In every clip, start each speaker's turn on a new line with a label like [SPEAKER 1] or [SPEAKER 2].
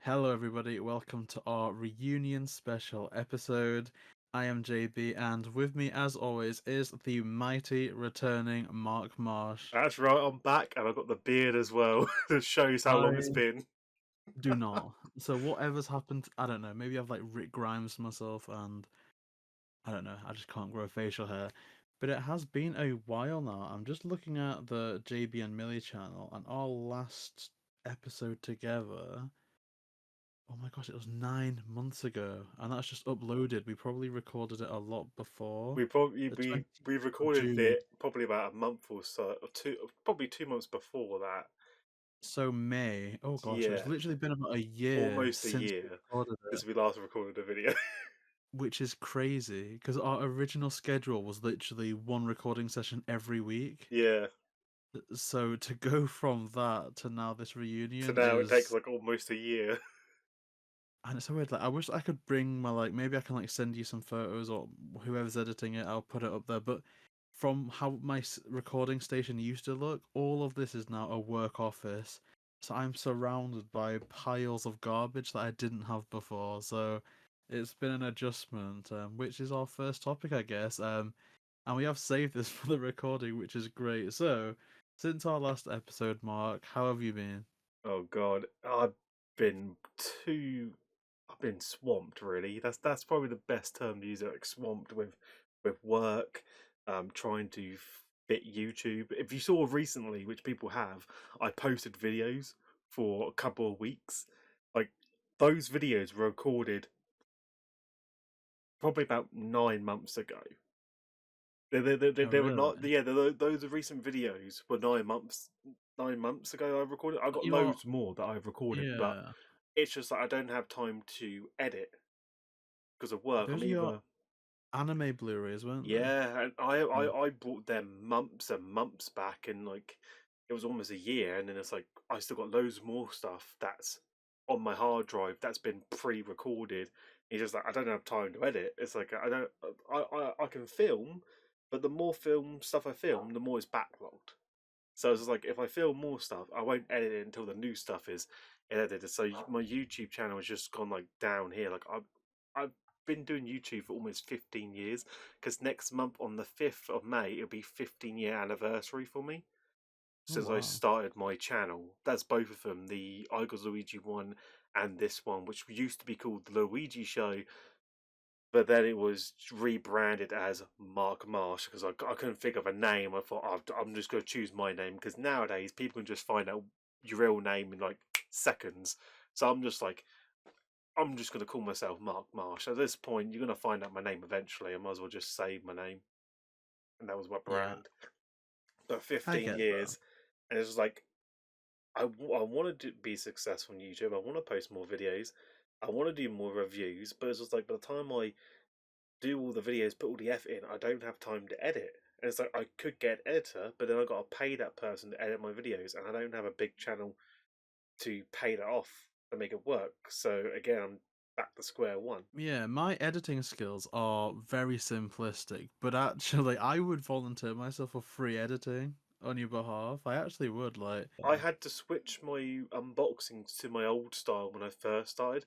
[SPEAKER 1] Hello, everybody. Welcome to our reunion special episode. I am JB, and with me, as always, is the mighty returning Mark Marsh.
[SPEAKER 2] That's right, I'm back and I've got the beard as well. That shows how long it's
[SPEAKER 1] I
[SPEAKER 2] been.
[SPEAKER 1] do not. So, whatever's happened, I don't know. Maybe I've like Rick Grimes myself, and I don't know. I just can't grow facial hair. But it has been a while now. I'm just looking at the JB and Millie channel, and our last episode together. Oh my gosh, it was 9 months ago, and that's just uploaded. We probably recorded it a lot before.
[SPEAKER 2] We probably
[SPEAKER 1] The
[SPEAKER 2] we
[SPEAKER 1] 20th
[SPEAKER 2] we
[SPEAKER 1] of
[SPEAKER 2] recorded
[SPEAKER 1] June.
[SPEAKER 2] it probably about a month or so, or probably 2 months before that.
[SPEAKER 1] So May. Oh gosh, so it's
[SPEAKER 2] Yeah,
[SPEAKER 1] literally been about a year
[SPEAKER 2] almost a
[SPEAKER 1] since we
[SPEAKER 2] year
[SPEAKER 1] recorded it,
[SPEAKER 2] since we last recorded a video.
[SPEAKER 1] which is crazy because our original schedule was literally one recording session every week.
[SPEAKER 2] Yeah,
[SPEAKER 1] So to go from that to now this
[SPEAKER 2] so
[SPEAKER 1] reunion
[SPEAKER 2] now it takes
[SPEAKER 1] is,
[SPEAKER 2] like almost a year.
[SPEAKER 1] and it's so weird. Like I wish I could bring my maybe I can send you some photos or whoever's editing it. I'll put it up there. But from how my recording station used to look, all of this is now a work office. So I'm surrounded by piles of garbage that I didn't have before. So it's been an adjustment, which is our first topic, I guess. And we have saved this for the recording, which is great. So since our last episode, Mark, how have you been?
[SPEAKER 2] Oh God, been too. I've been swamped. Really, that's probably the best term to use. Like swamped with work, trying to fit YouTube. If you saw recently, which people have, I posted videos for a couple of weeks. Like those videos were recorded probably about 9 months ago.
[SPEAKER 1] Oh,
[SPEAKER 2] They were
[SPEAKER 1] really?
[SPEAKER 2] not. Yeah, those recent videos were 9 months. 9 months ago, I recorded. I
[SPEAKER 1] But
[SPEAKER 2] got
[SPEAKER 1] you're,
[SPEAKER 2] loads more that I've recorded, but
[SPEAKER 1] yeah.
[SPEAKER 2] it's just that I don't have time to edit because of work. I'm
[SPEAKER 1] Those are your
[SPEAKER 2] either
[SPEAKER 1] anime Blu-rays, weren't they?
[SPEAKER 2] yeah, and
[SPEAKER 1] Mm.
[SPEAKER 2] I bought them months and months back, and like it was almost a year, and then it's like I still got loads more stuff that's on my hard drive that's been pre-recorded. It's just like I don't have time to edit. It's like I don't I can film, but the more film stuff I film, the more it's backlogged. So it's just like if I film more stuff, I won't edit it until the new stuff is edited. So my YouTube channel has just gone like down here. Like I've been doing YouTube for almost 15 years because next month on the 5th of May it'll be 15-year anniversary for me
[SPEAKER 1] Oh
[SPEAKER 2] since I
[SPEAKER 1] wow.
[SPEAKER 2] started my channel. That's both of them, the I Got Luigi one and this one, which used to be called the Luigi Show, but then it was rebranded as Mark Marsh because I couldn't think of a name. I thought I'm just going to choose my name because nowadays people can just find out your real name in like seconds. So I'm just going to call myself Mark Marsh. At this point, you're going to find out my name eventually. I might as well just save my name, and that was my
[SPEAKER 1] Yeah,
[SPEAKER 2] brand. But
[SPEAKER 1] I
[SPEAKER 2] 15
[SPEAKER 1] get that.
[SPEAKER 2] years, and it's like I want to be successful on YouTube. I want to post more videos. I want to do more reviews, but it's just like by the time I do all the videos, put all the effort in, I don't have time to edit. And it's like I could get an editor, but then I got to pay that person to edit my videos, and I don't have a big channel to pay that off to make it work. So again, I'm back to square one.
[SPEAKER 1] Yeah, my editing skills are very simplistic, but actually I would volunteer myself for free editing on your behalf. I actually would
[SPEAKER 2] I had to switch my unboxings to my old style when I first started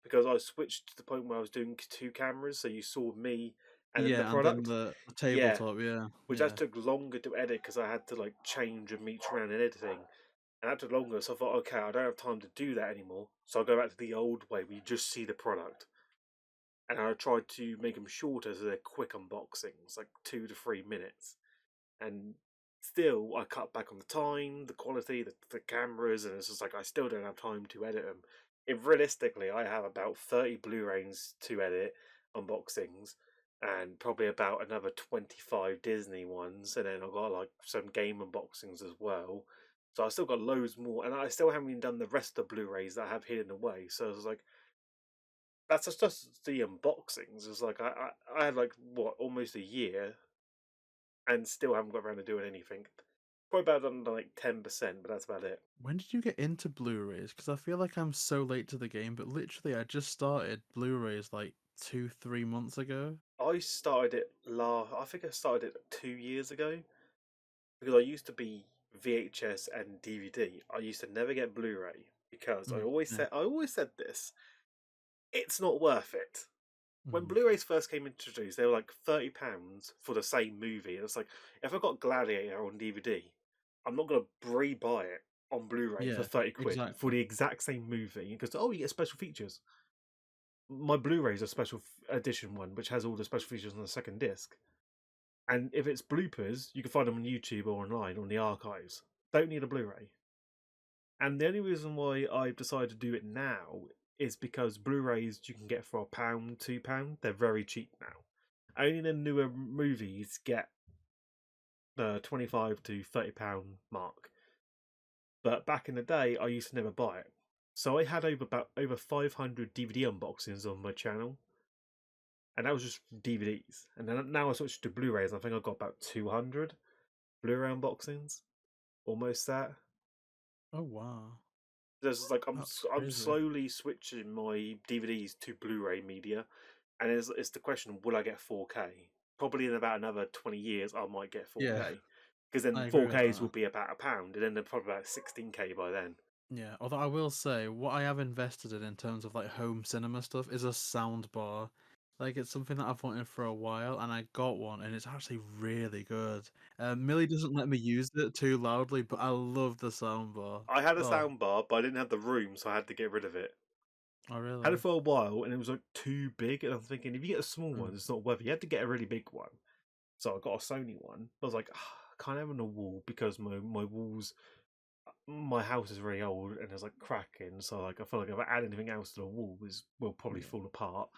[SPEAKER 2] because I switched to the point where I was doing two cameras, so you saw me and then the
[SPEAKER 1] Yeah, and then
[SPEAKER 2] product.
[SPEAKER 1] the
[SPEAKER 2] Yeah,
[SPEAKER 1] tabletop, yeah.
[SPEAKER 2] which that took longer to edit because I had to like change and meet around in editing. And that took longer, so I thought, okay, I don't have time to do that anymore. So I'll go back to the old way where you just see the product. And I tried to make them shorter so they're quick unboxings, like 2 to 3 minutes. And still, I cut back on the time, the quality, the cameras, and it's just like I still don't have time to edit them. If realistically, I have about 30 Blu-rays to edit, unboxings, and probably about another 25 Disney ones, and then I've got like some game unboxings as well. So I still got loads more, and I still haven't even done the rest of the Blu-rays that I have hidden away. So it's like that's just the unboxings. It's like I had like what almost a year and still haven't got around to doing anything. Probably about done like 10%, but that's about it.
[SPEAKER 1] When did you get into Blu-rays? Because I feel like I'm so late to the game, but literally I just started Blu-rays like 2, 3 months ago.
[SPEAKER 2] I started it I think I started it 2 years ago because I used to be VHS and DVD. I used to never get Blu-ray, because
[SPEAKER 1] Yeah.
[SPEAKER 2] I always said this. It's not worth it. When
[SPEAKER 1] Mhm.
[SPEAKER 2] Blu-rays first came introduced, they were like £30 for the same movie. And it's like, if I got Gladiator on DVD, I'm not gonna re-buy it on Blu-ray for
[SPEAKER 1] Yeah,
[SPEAKER 2] 30 quid for
[SPEAKER 1] exactly.
[SPEAKER 2] the exact same movie. Because oh, you get special features. My Blu-ray is a special edition one, which has all the special features on the second disc. And if it's bloopers, you can find them on YouTube or online on the archives. Don't need a Blu-ray. And the only reason why I've decided to do it now is because Blu-rays you can get for £1, £2. They're very cheap now. Only the newer movies get the 25 to £30 mark. But back in the day, I used to never buy it. So I had over 500 DVD unboxings on my channel, and that was just DVDs. And then now I switched to Blu-rays. I think I got about 200 Blu-ray unboxings, almost that.
[SPEAKER 1] Oh wow,
[SPEAKER 2] There's like
[SPEAKER 1] that's
[SPEAKER 2] I'm
[SPEAKER 1] crazy.
[SPEAKER 2] slowly switching my DVDs to Blu-ray media, and it's the question: will I get 4K? Probably in about another 20 years, I might get
[SPEAKER 1] Yeah,
[SPEAKER 2] 4K, because then
[SPEAKER 1] I agree with
[SPEAKER 2] 4Ks will
[SPEAKER 1] that.
[SPEAKER 2] be about £1, and then they're probably about 16K by then.
[SPEAKER 1] Yeah, although I will say, what I have invested in terms of like home cinema stuff is a sound bar. Like it's something that I've wanted for a while, and I got one, and it's actually really good. Millie doesn't let me use it too loudly, but I love the sound bar.
[SPEAKER 2] I had a
[SPEAKER 1] Oh,
[SPEAKER 2] sound bar, but I didn't have the room, so I had to get rid of it.
[SPEAKER 1] oh
[SPEAKER 2] Had it
[SPEAKER 1] really?
[SPEAKER 2] for a while, and it was like too big, and I'm thinking if you get a small
[SPEAKER 1] Mm.
[SPEAKER 2] one, it's not worth it. You had to get a really big one. So I got a Sony one. I was like, I can't have it on a wall because my walls, my house is very old and there's like cracking. So like I feel like if I add anything else to the wall, it will probably
[SPEAKER 1] Yeah.
[SPEAKER 2] fall apart.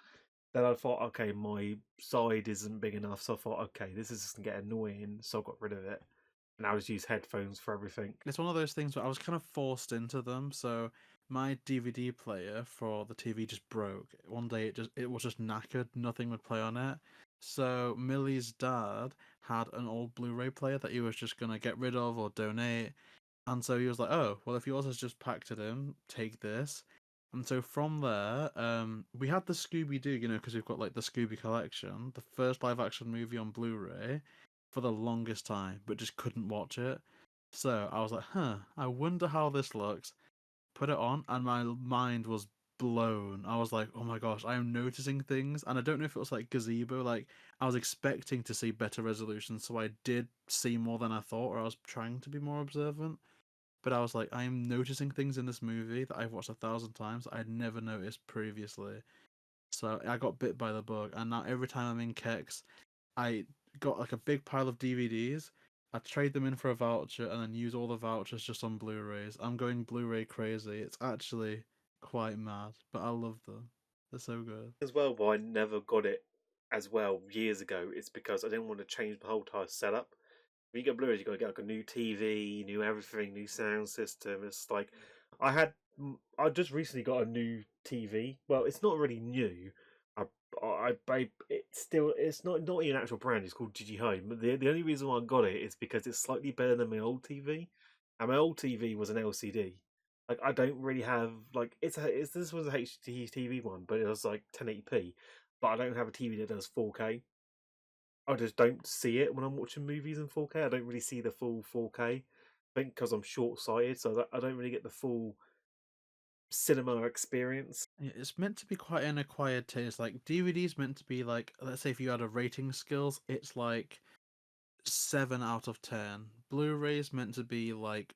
[SPEAKER 2] Then I thought, okay, my side isn't big enough, so I thought, okay, this is just gonna get annoying, so I got rid of it. And I just use headphones for everything.
[SPEAKER 1] It's one of those things where I was kind of forced into them. So my DVD player for the TV just broke. One day it was just knackered, nothing would play on it. So Millie's dad had an old Blu-ray player that he was just gonna get rid of or donate. And so he was like, "Oh, well, if yours has just packed it in, take this." And so from there, we had the Scooby-Doo, because we've got like the Scooby collection, the first live-action movie on Blu-ray, for the longest time, but just couldn't watch it. So I was like, "Huh, I wonder how this looks." Put it on, and my mind was blown. I was like, "Oh my gosh, I am noticing things," and I don't know if it was like gazebo. Like I was expecting to see better resolution, so I did see more than I thought, or I was trying to be more observant. But I was like, I am noticing things in this movie that I've watched 1,000 times that I'd never noticed previously. So I got bit by the bug, and now every time I'm in Kex, I got like a big pile of DVDs. I trade them in for a voucher and then use all the vouchers just on Blu-rays. I'm going Blu-ray crazy. It's actually quite mad, but I love them. They're so good.
[SPEAKER 2] As well, why I never got it as well years ago is because I didn't want to change my whole entire setup. When you get Blu-rays, you got to get like a new TV, new everything, new sound system. It's like I had, I just recently got a new TV. Well, it's not really new. It's not even an actual brand. It's called Gigi Home. But the only reason why I got it is because it's slightly better than my old TV, and my old TV was an LCD. Like I don't really have like it's this was a HD TV one, but it was like 1080p. But I don't have a TV that does 4K. I just don't see it when I'm watching movies in 4K. I don't really see the full 4K. I think because I'm short sighted, so that I don't really get the full cinema experience.
[SPEAKER 1] Yeah, it's meant to be quite an acquired taste. Like DVD's meant to be like, let's say if you had a rating skills, it's like 7 out of 10. Blu-ray's meant to be like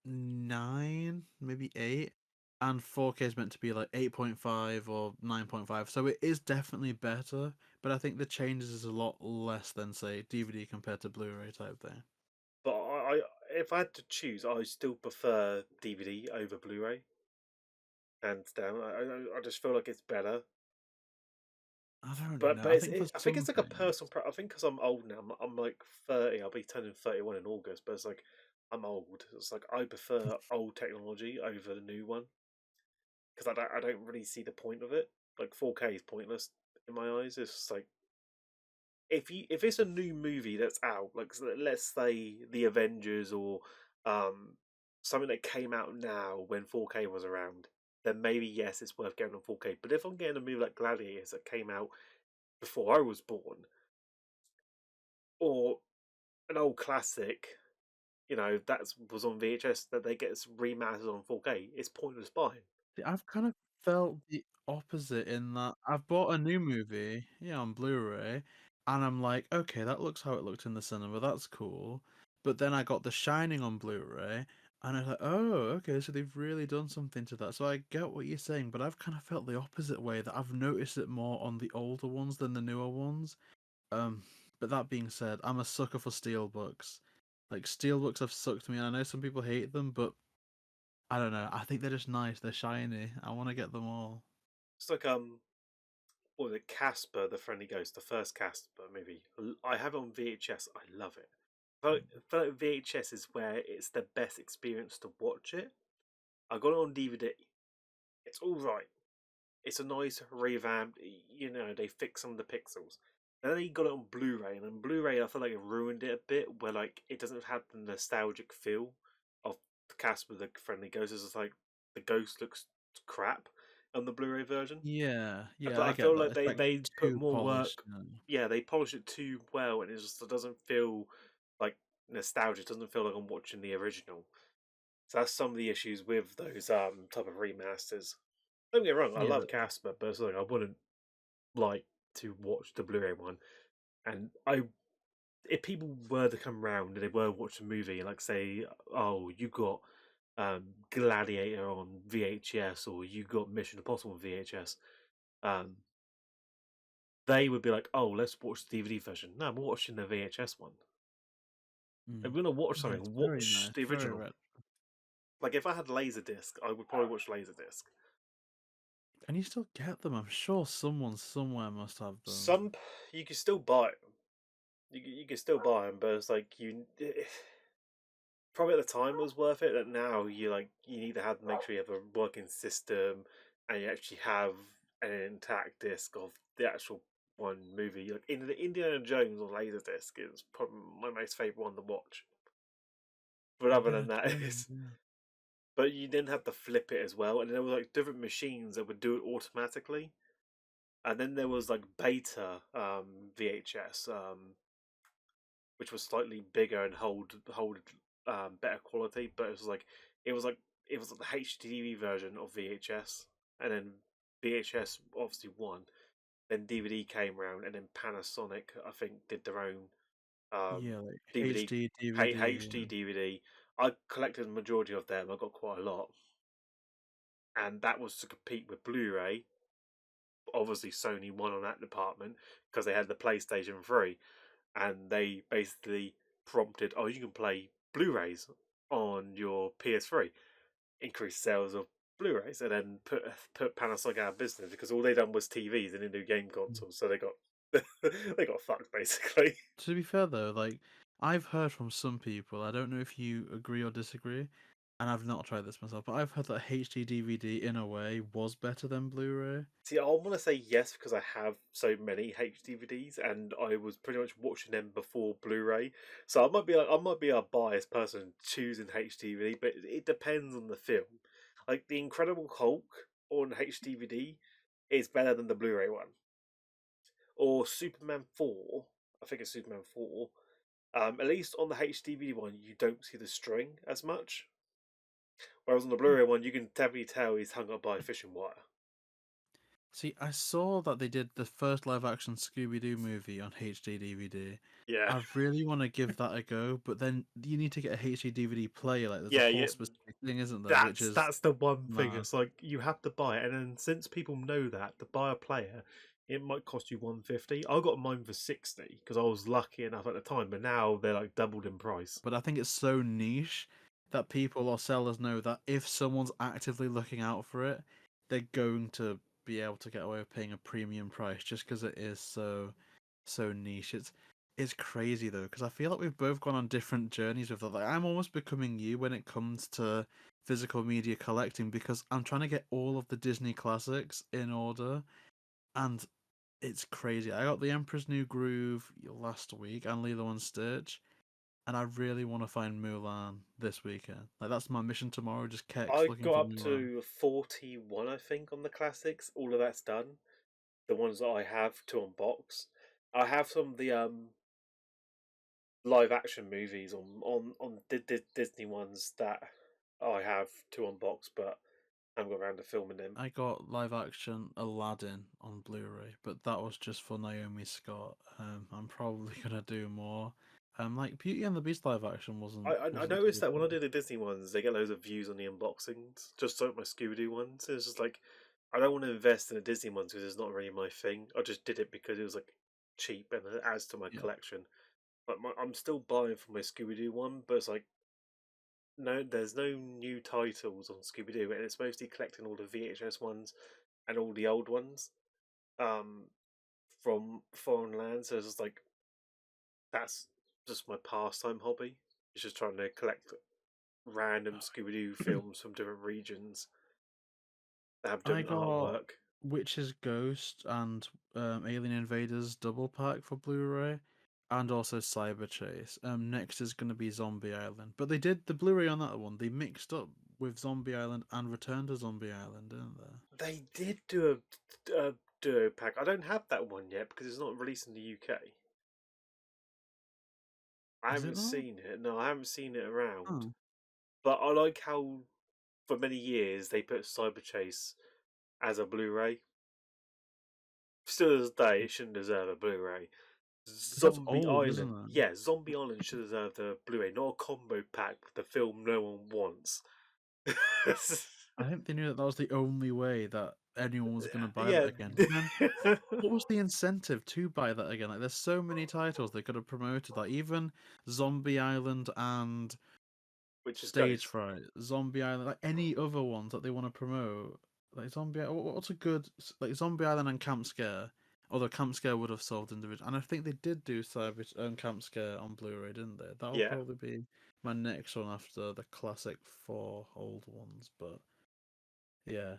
[SPEAKER 1] 9, maybe 8, and 4K is meant to be like 8.5 or 9.5. So it is definitely better, but I think the changes is a lot less than say DVD compared to Blu-ray type thing.
[SPEAKER 2] But if I had to choose, I still prefer DVD over Blu-ray, hands down. I just feel like it's better.
[SPEAKER 1] I don't
[SPEAKER 2] But
[SPEAKER 1] know. I
[SPEAKER 2] it's
[SPEAKER 1] think for
[SPEAKER 2] I think
[SPEAKER 1] some
[SPEAKER 2] it's like a
[SPEAKER 1] things,
[SPEAKER 2] personal. I think because I'm old now. I'm like 30. I'll be turning 31 in August. But it's like I'm old. It's like I prefer old technology over the new one because I don't really see the point of it. Like 4K is pointless in my eyes. It's just like if it's a new movie that's out, like let's say the Avengers or um something that came out now when 4K was around, then maybe yes, it's worth getting on 4K. But if I'm getting a movie like Gladiators that came out before I was born, or an old classic, that was on VHS that they get remastered on 4K. It's pointless buying.
[SPEAKER 1] See, I've kind of felt the opposite in that I've bought a new movie, yeah, on Blu-ray, and I'm like, okay, that looks how it looked in the cinema, that's cool. But then I got The Shining on Blu-ray, and I was like, oh, okay, so they've really done something to that. So I get what you're saying, but I've kind of felt the opposite way, that I've noticed it more on the older ones than the newer ones. Um, but that being said, I'm a sucker for steelbooks. Like steelbooks have sucked me, and I know some people hate them, but I don't know. I think they're just nice. They're shiny. I want to get them all.
[SPEAKER 2] It's like what was it, Casper, the Friendly Ghost, the first Casper movie. I have it on VHS. I love it. I feel like VHS is where it's the best experience to watch it. I got it on DVD. It's all right. It's a nice revamped. They fix some of the pixels. And then he got it on Blu-ray, and on Blu-ray, I feel like it ruined it a bit. Where like it doesn't have the nostalgic feel of the Casper, the Friendly Ghost. It's just like the ghost looks crap on the Blu-ray version.
[SPEAKER 1] Yeah, yeah,
[SPEAKER 2] But
[SPEAKER 1] I
[SPEAKER 2] I
[SPEAKER 1] get
[SPEAKER 2] feel
[SPEAKER 1] that.
[SPEAKER 2] like
[SPEAKER 1] It's like
[SPEAKER 2] they put
[SPEAKER 1] too
[SPEAKER 2] more
[SPEAKER 1] polished.
[SPEAKER 2] work. Yeah, they polish it too well, and it doesn't feel like nostalgia. It doesn't feel like I'm watching the original. So that's some of the issues with those type of remasters. Don't get me wrong, I
[SPEAKER 1] Yeah,
[SPEAKER 2] love Casper, but it's like I wouldn't like to watch the Blu-ray one. And if people were to come round and they were to watch a movie, and like say, oh, you got Gladiator on VHS, or you got Mission Impossible on VHS, um, they would be like, "Oh, let's watch the DVD version." No, we're watching the VHS one. If
[SPEAKER 1] mm.
[SPEAKER 2] we're gonna watch
[SPEAKER 1] Yeah, it's
[SPEAKER 2] something,
[SPEAKER 1] very
[SPEAKER 2] watch
[SPEAKER 1] nice,
[SPEAKER 2] the
[SPEAKER 1] very
[SPEAKER 2] original.
[SPEAKER 1] red.
[SPEAKER 2] Like if I had Laserdisc, I would probably watch Laserdisc.
[SPEAKER 1] Can you still get them? I'm sure someone somewhere must have them.
[SPEAKER 2] Some you can still buy them. You can still buy them, but it's like probably at the time it was worth it. That now you need to have make sure you have a working system and you actually have an intact disc of the actual one movie. Like in the Indiana Jones on Laserdisc is probably my most favorite one to watch. But other than
[SPEAKER 1] Indiana
[SPEAKER 2] that,
[SPEAKER 1] Jones.
[SPEAKER 2] is
[SPEAKER 1] Yeah.
[SPEAKER 2] but you then have to flip it as well, and there were like different machines that would do it automatically, and then there was like beta VHS, which was slightly bigger and hold better quality, but it was like it was like the HDTV version of VHS, and then VHS obviously won. Then DVD came around, and then Panasonic I think did their own
[SPEAKER 1] Yeah, like
[SPEAKER 2] DVD
[SPEAKER 1] HD DVD.
[SPEAKER 2] HD DVD. I collected the majority of them. I got quite a lot, and that was to compete with Blu-ray. Obviously, Sony won on that department because they had the PlayStation 3, and they basically prompted, "Oh, you can play Blu-rays on your PS3, increase sales of Blu-rays," and then put Panasonic out of business because all they done was TVs and didn't do game
[SPEAKER 1] Yeah.
[SPEAKER 2] consoles, so they got they got fucked basically.
[SPEAKER 1] To be fair though, like I've heard from some people, I don't know if you agree or disagree, and I've not tried this myself, but I've heard that HD DVD in a way was better than Blu-ray.
[SPEAKER 2] See, I want to say yes because I have so many HDVDs, and I was pretty much watching them before Blu-ray. So I might be a biased person choosing HDVD, but it depends on the film. Like the Incredible Hulk on HDVD is better than the Blu-ray one, or Superman 4. I think it's Superman 4. At least on the HDVD one, you don't see the string as much, whereas on the
[SPEAKER 1] Hmm.
[SPEAKER 2] Blu-ray one, you can definitely tell he's hung up by a fishing wire.
[SPEAKER 1] See, I saw that they did the first live action Scooby-Doo movie on HD DVD.
[SPEAKER 2] Yeah.
[SPEAKER 1] I really want to give that a go, but then you need to get a HD DVD player. Like, there's a
[SPEAKER 2] Yeah,
[SPEAKER 1] whole
[SPEAKER 2] yeah.
[SPEAKER 1] specific thing, isn't there? Which
[SPEAKER 2] That's
[SPEAKER 1] is
[SPEAKER 2] that's the one thing.
[SPEAKER 1] mad.
[SPEAKER 2] It's like you have to buy it, and then since people know that to buy a player, it might cost you 150. I got mine for 60 because I was lucky enough at the time, but now they're like doubled in price.
[SPEAKER 1] But I think it's so niche that people or sellers know that if someone's actively looking out for it, they're going to be able to get away with paying a premium price just because it is so niche. It's crazy though because I feel like we've both gone on different journeys with that. Like I'm almost becoming you when it comes to physical media collecting because I'm trying to get all of the Disney classics in order, and it's crazy. I got The Emperor's New Groove last week and Lilo and Stitch, and I really want to find Mulan this weekend. Like that's my mission tomorrow. Just Kex
[SPEAKER 2] I
[SPEAKER 1] looking
[SPEAKER 2] got
[SPEAKER 1] for
[SPEAKER 2] up
[SPEAKER 1] Mulan.
[SPEAKER 2] to 41, I think, on the classics. All of that's done. The ones that I have to unbox. I have some of the live action movies on Disney ones that I have to unbox, but I haven't got around to filming them.
[SPEAKER 1] I got live action Aladdin on Blu-ray, but that was just for Naomi Scott. I'm probably gonna do more. Like Beauty and the Beast live action
[SPEAKER 2] I
[SPEAKER 1] wasn't too
[SPEAKER 2] noticed that when I
[SPEAKER 1] bad.
[SPEAKER 2] do the Disney ones, they get loads of views on the unboxings, just like my Scooby-Doo ones. It's just like I don't want to invest in the Disney ones because it's not really my thing. I just did it because it was like cheap and it adds to my
[SPEAKER 1] Yeah.
[SPEAKER 2] collection. But I'm still buying for my Scooby-Doo one, but it's like no, there's no new titles on Scooby-Doo, and it's mostly collecting all the VHS ones and all the old ones um, from foreign lands. So it's just like that's just my pastime hobby. It's just trying to collect random Scooby Doo films from different regions that have
[SPEAKER 1] I
[SPEAKER 2] different
[SPEAKER 1] got
[SPEAKER 2] artwork.
[SPEAKER 1] Witch's Ghost and Alien Invaders double pack for Blu-ray, and also Cyber Chase. Next is going to be Zombie Island, but they did the Blu-ray on that one. They mixed up with Zombie Island and Return to Zombie Island, didn't they?
[SPEAKER 2] They did do a duo pack. I don't have that one yet because it's not released in the UK. I
[SPEAKER 1] Is it
[SPEAKER 2] haven't
[SPEAKER 1] not?
[SPEAKER 2] seen it. No, I haven't seen it around.
[SPEAKER 1] Oh,
[SPEAKER 2] But I like how for many years they put Cyber Chase as a Blu-ray. Still to this day, it shouldn't deserve a Blu-ray.
[SPEAKER 1] that's
[SPEAKER 2] Zombie
[SPEAKER 1] old,
[SPEAKER 2] Island,
[SPEAKER 1] isn't it?
[SPEAKER 2] yeah, Zombie Island should deserve the Blu-ray, not a combo pack with the film no one wants.
[SPEAKER 1] I think they knew that that was the only way that anyone was going to buy that
[SPEAKER 2] Yeah,
[SPEAKER 1] again. But then, what was the incentive to buy that again? Like, there's so many titles they could have promoted. Like, even Zombie Island and
[SPEAKER 2] which is
[SPEAKER 1] Stage
[SPEAKER 2] Ghost.
[SPEAKER 1] Fright, Zombie Island, like any other ones that they want to promote. Like what's a good like Zombie Island and Camp Scare? Although Camp Scare would have sold individual, and I think they did do Savage and Camp Scare on Blu-ray, didn't they? That'll
[SPEAKER 2] Yeah,
[SPEAKER 1] probably be my next one after the classic four old ones. But yeah,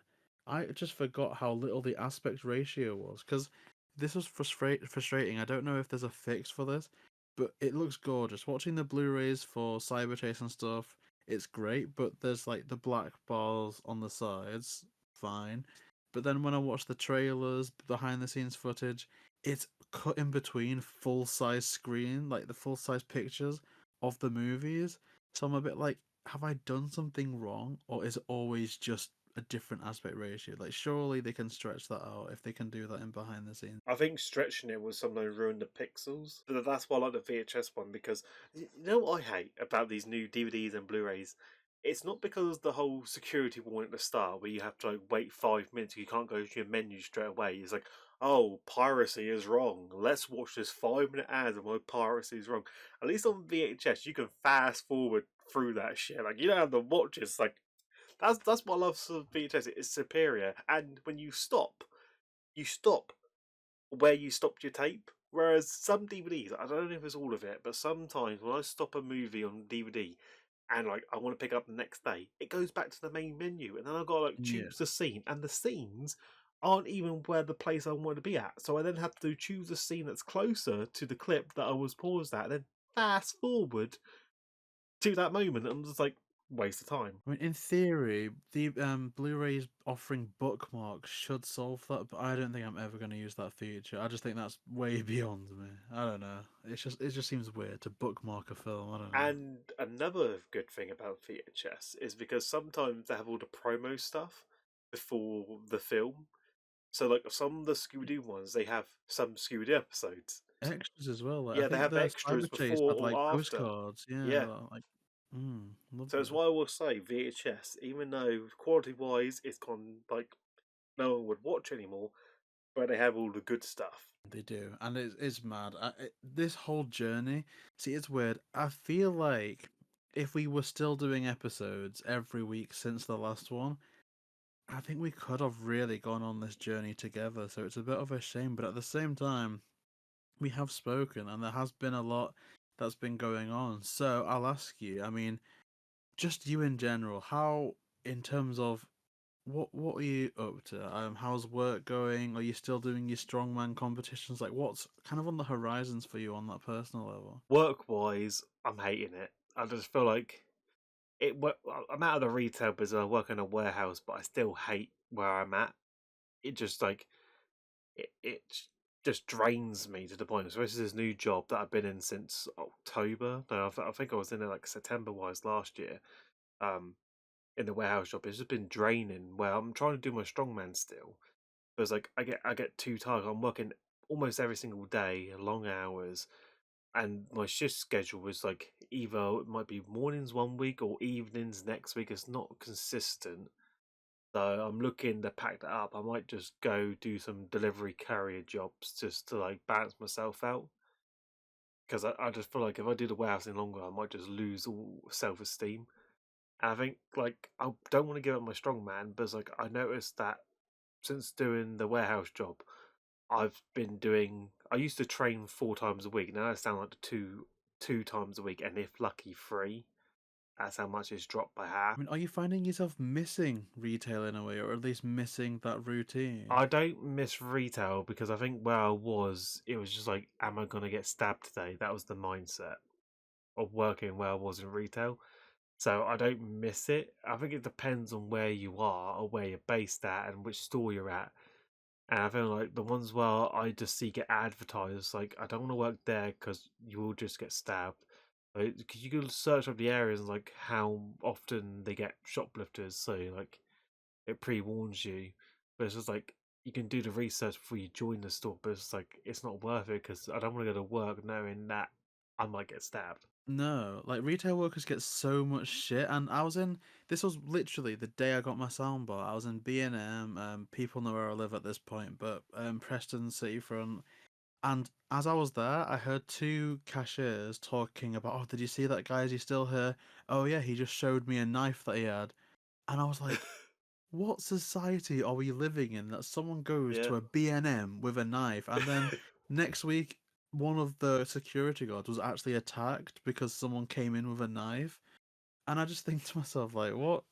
[SPEAKER 1] I just forgot how little the aspect ratio was because this was frustrating. I don't know if there's a fix for this, but it looks gorgeous. Watching the Blu-rays for Cyber Chase and stuff, it's great, but there's like the black bars on the sides, fine. But then when I watch the trailers, behind the scenes footage, it's cut in between full size screen, like the full size pictures of the movies. So I'm a bit like, have I done something wrong, or is it always just a different aspect ratio? Like, surely they can stretch that out if they can do that in behind the scenes.
[SPEAKER 2] I think stretching it will sometimes ruin the pixels. But that's why I like the VHS one because you know what I hate about these new DVDs and Blu-rays. It's not because the whole security warning at the start where you have to like wait 5 minutes, you can't go to your menu straight away. It's like, oh, piracy is wrong. Let's watch this 5 minute ad and why piracy is wrong. At least on VHS, you can fast forward through that shit. Like you don't have to watch it. It's like that's what I love of VHS. It's superior, and when you stop where you stopped your tape. Whereas some DVDs, I don't know if it's all of it, but sometimes when I stop a movie on DVD and like I want to pick up the next day, it goes back to the main menu, and then I've got to like
[SPEAKER 1] Yeah.
[SPEAKER 2] choose the scene, and the scenes aren't even where the place I want to be at. So I then have to choose a scene that's closer to the clip that I was paused at, and then fast forward to that moment. And I'm just like, waste of time.
[SPEAKER 1] I mean, in theory, the Blu-rays offering bookmarks should solve that, but I don't think I'm ever going to use that feature. I just think that's way beyond me. I don't know. It just seems weird to bookmark a film. I don't know.
[SPEAKER 2] And another good thing about VHS is because sometimes they have all the promo stuff before the film. So, like some of the Scooby Doo ones, they have some Scooby Doo episodes.
[SPEAKER 1] Extras as well. Like, I
[SPEAKER 2] Yeah, they
[SPEAKER 1] think
[SPEAKER 2] have
[SPEAKER 1] the
[SPEAKER 2] extras
[SPEAKER 1] Cyber Chase
[SPEAKER 2] before
[SPEAKER 1] had like
[SPEAKER 2] or after.
[SPEAKER 1] postcards. Yeah,
[SPEAKER 2] Yeah.
[SPEAKER 1] like,
[SPEAKER 2] So that's
[SPEAKER 1] lovely.
[SPEAKER 2] why I will say VHS, even though quality wise it's gone like no one would watch anymore, but they have all the good stuff.
[SPEAKER 1] They do, and it's mad. This whole journey, see, it's weird. I feel like if we were still doing episodes every week since the last one, I think we could have really gone on this journey together. So it's a bit of a shame, but at the same time, we have spoken, and there has been a lot that's been going on. So I'll ask you. I mean, just you in general. How, in terms of what are you up to? How's work going? Are you still doing your strongman competitions? Like, what's kind of on the horizons for you on that personal level?
[SPEAKER 2] Work wise, I'm hating it. I just feel like I'm out of the retail business. I work in a warehouse, but I still hate where I'm at. It just like it just drains me to the point. Especially this new job that I've been in since October. No, I think I was in it like September wise last year. Um, in the warehouse job, it's just been draining. Where I'm trying to do my strongman still, but it's like I get too tired. I'm working almost every single day, long hours, and my shift schedule is like either it might be mornings one week or evenings next week. It's not consistent. So I'm looking to pack that up. I might just go do some delivery carrier jobs just to like balance myself out. Because I just feel like if I do the warehousing longer, I might just lose all self esteem. And I think like I don't want to give up my strongman, but it's like I noticed that since doing the warehouse job, I've been doing. I used to train 4 times a week. Now I sound like two times a week, and if lucky, three. That's how much it's dropped by half.
[SPEAKER 1] I mean, are you finding yourself missing retail in a way, or at least missing that routine?
[SPEAKER 2] I don't miss retail because I think where I was, it was just like, am I gonna get stabbed today? That was the mindset of working where I was in retail. So I don't miss it. I think it depends on where you are or where you're based at and which store you're at. And I feel like the ones where I just see get advertised, like I don't want to work there because you will just get stabbed. Because you can search up the areas and like how often they get shoplifters, so like it pre warns you. But it's just like you can do the research before you join the store, but it's like it's not worth it because I don't want to go to work knowing that I might get stabbed.
[SPEAKER 1] No, like retail workers get so much shit, and I was in. This was literally the day I got my soundbar. I was in B&M. People know where I live at this point, but Preston Seafront. And as I was there, I heard two cashiers talking about, "Oh, did you see that guy? Is he still here? Oh yeah, he just showed me a knife that he had." And I was like, "What society are we living in that someone goes
[SPEAKER 2] Yeah.
[SPEAKER 1] to a B&M with a knife, and then next week one of the security guards was actually attacked because someone came in with a knife?" And I just think to myself, like, what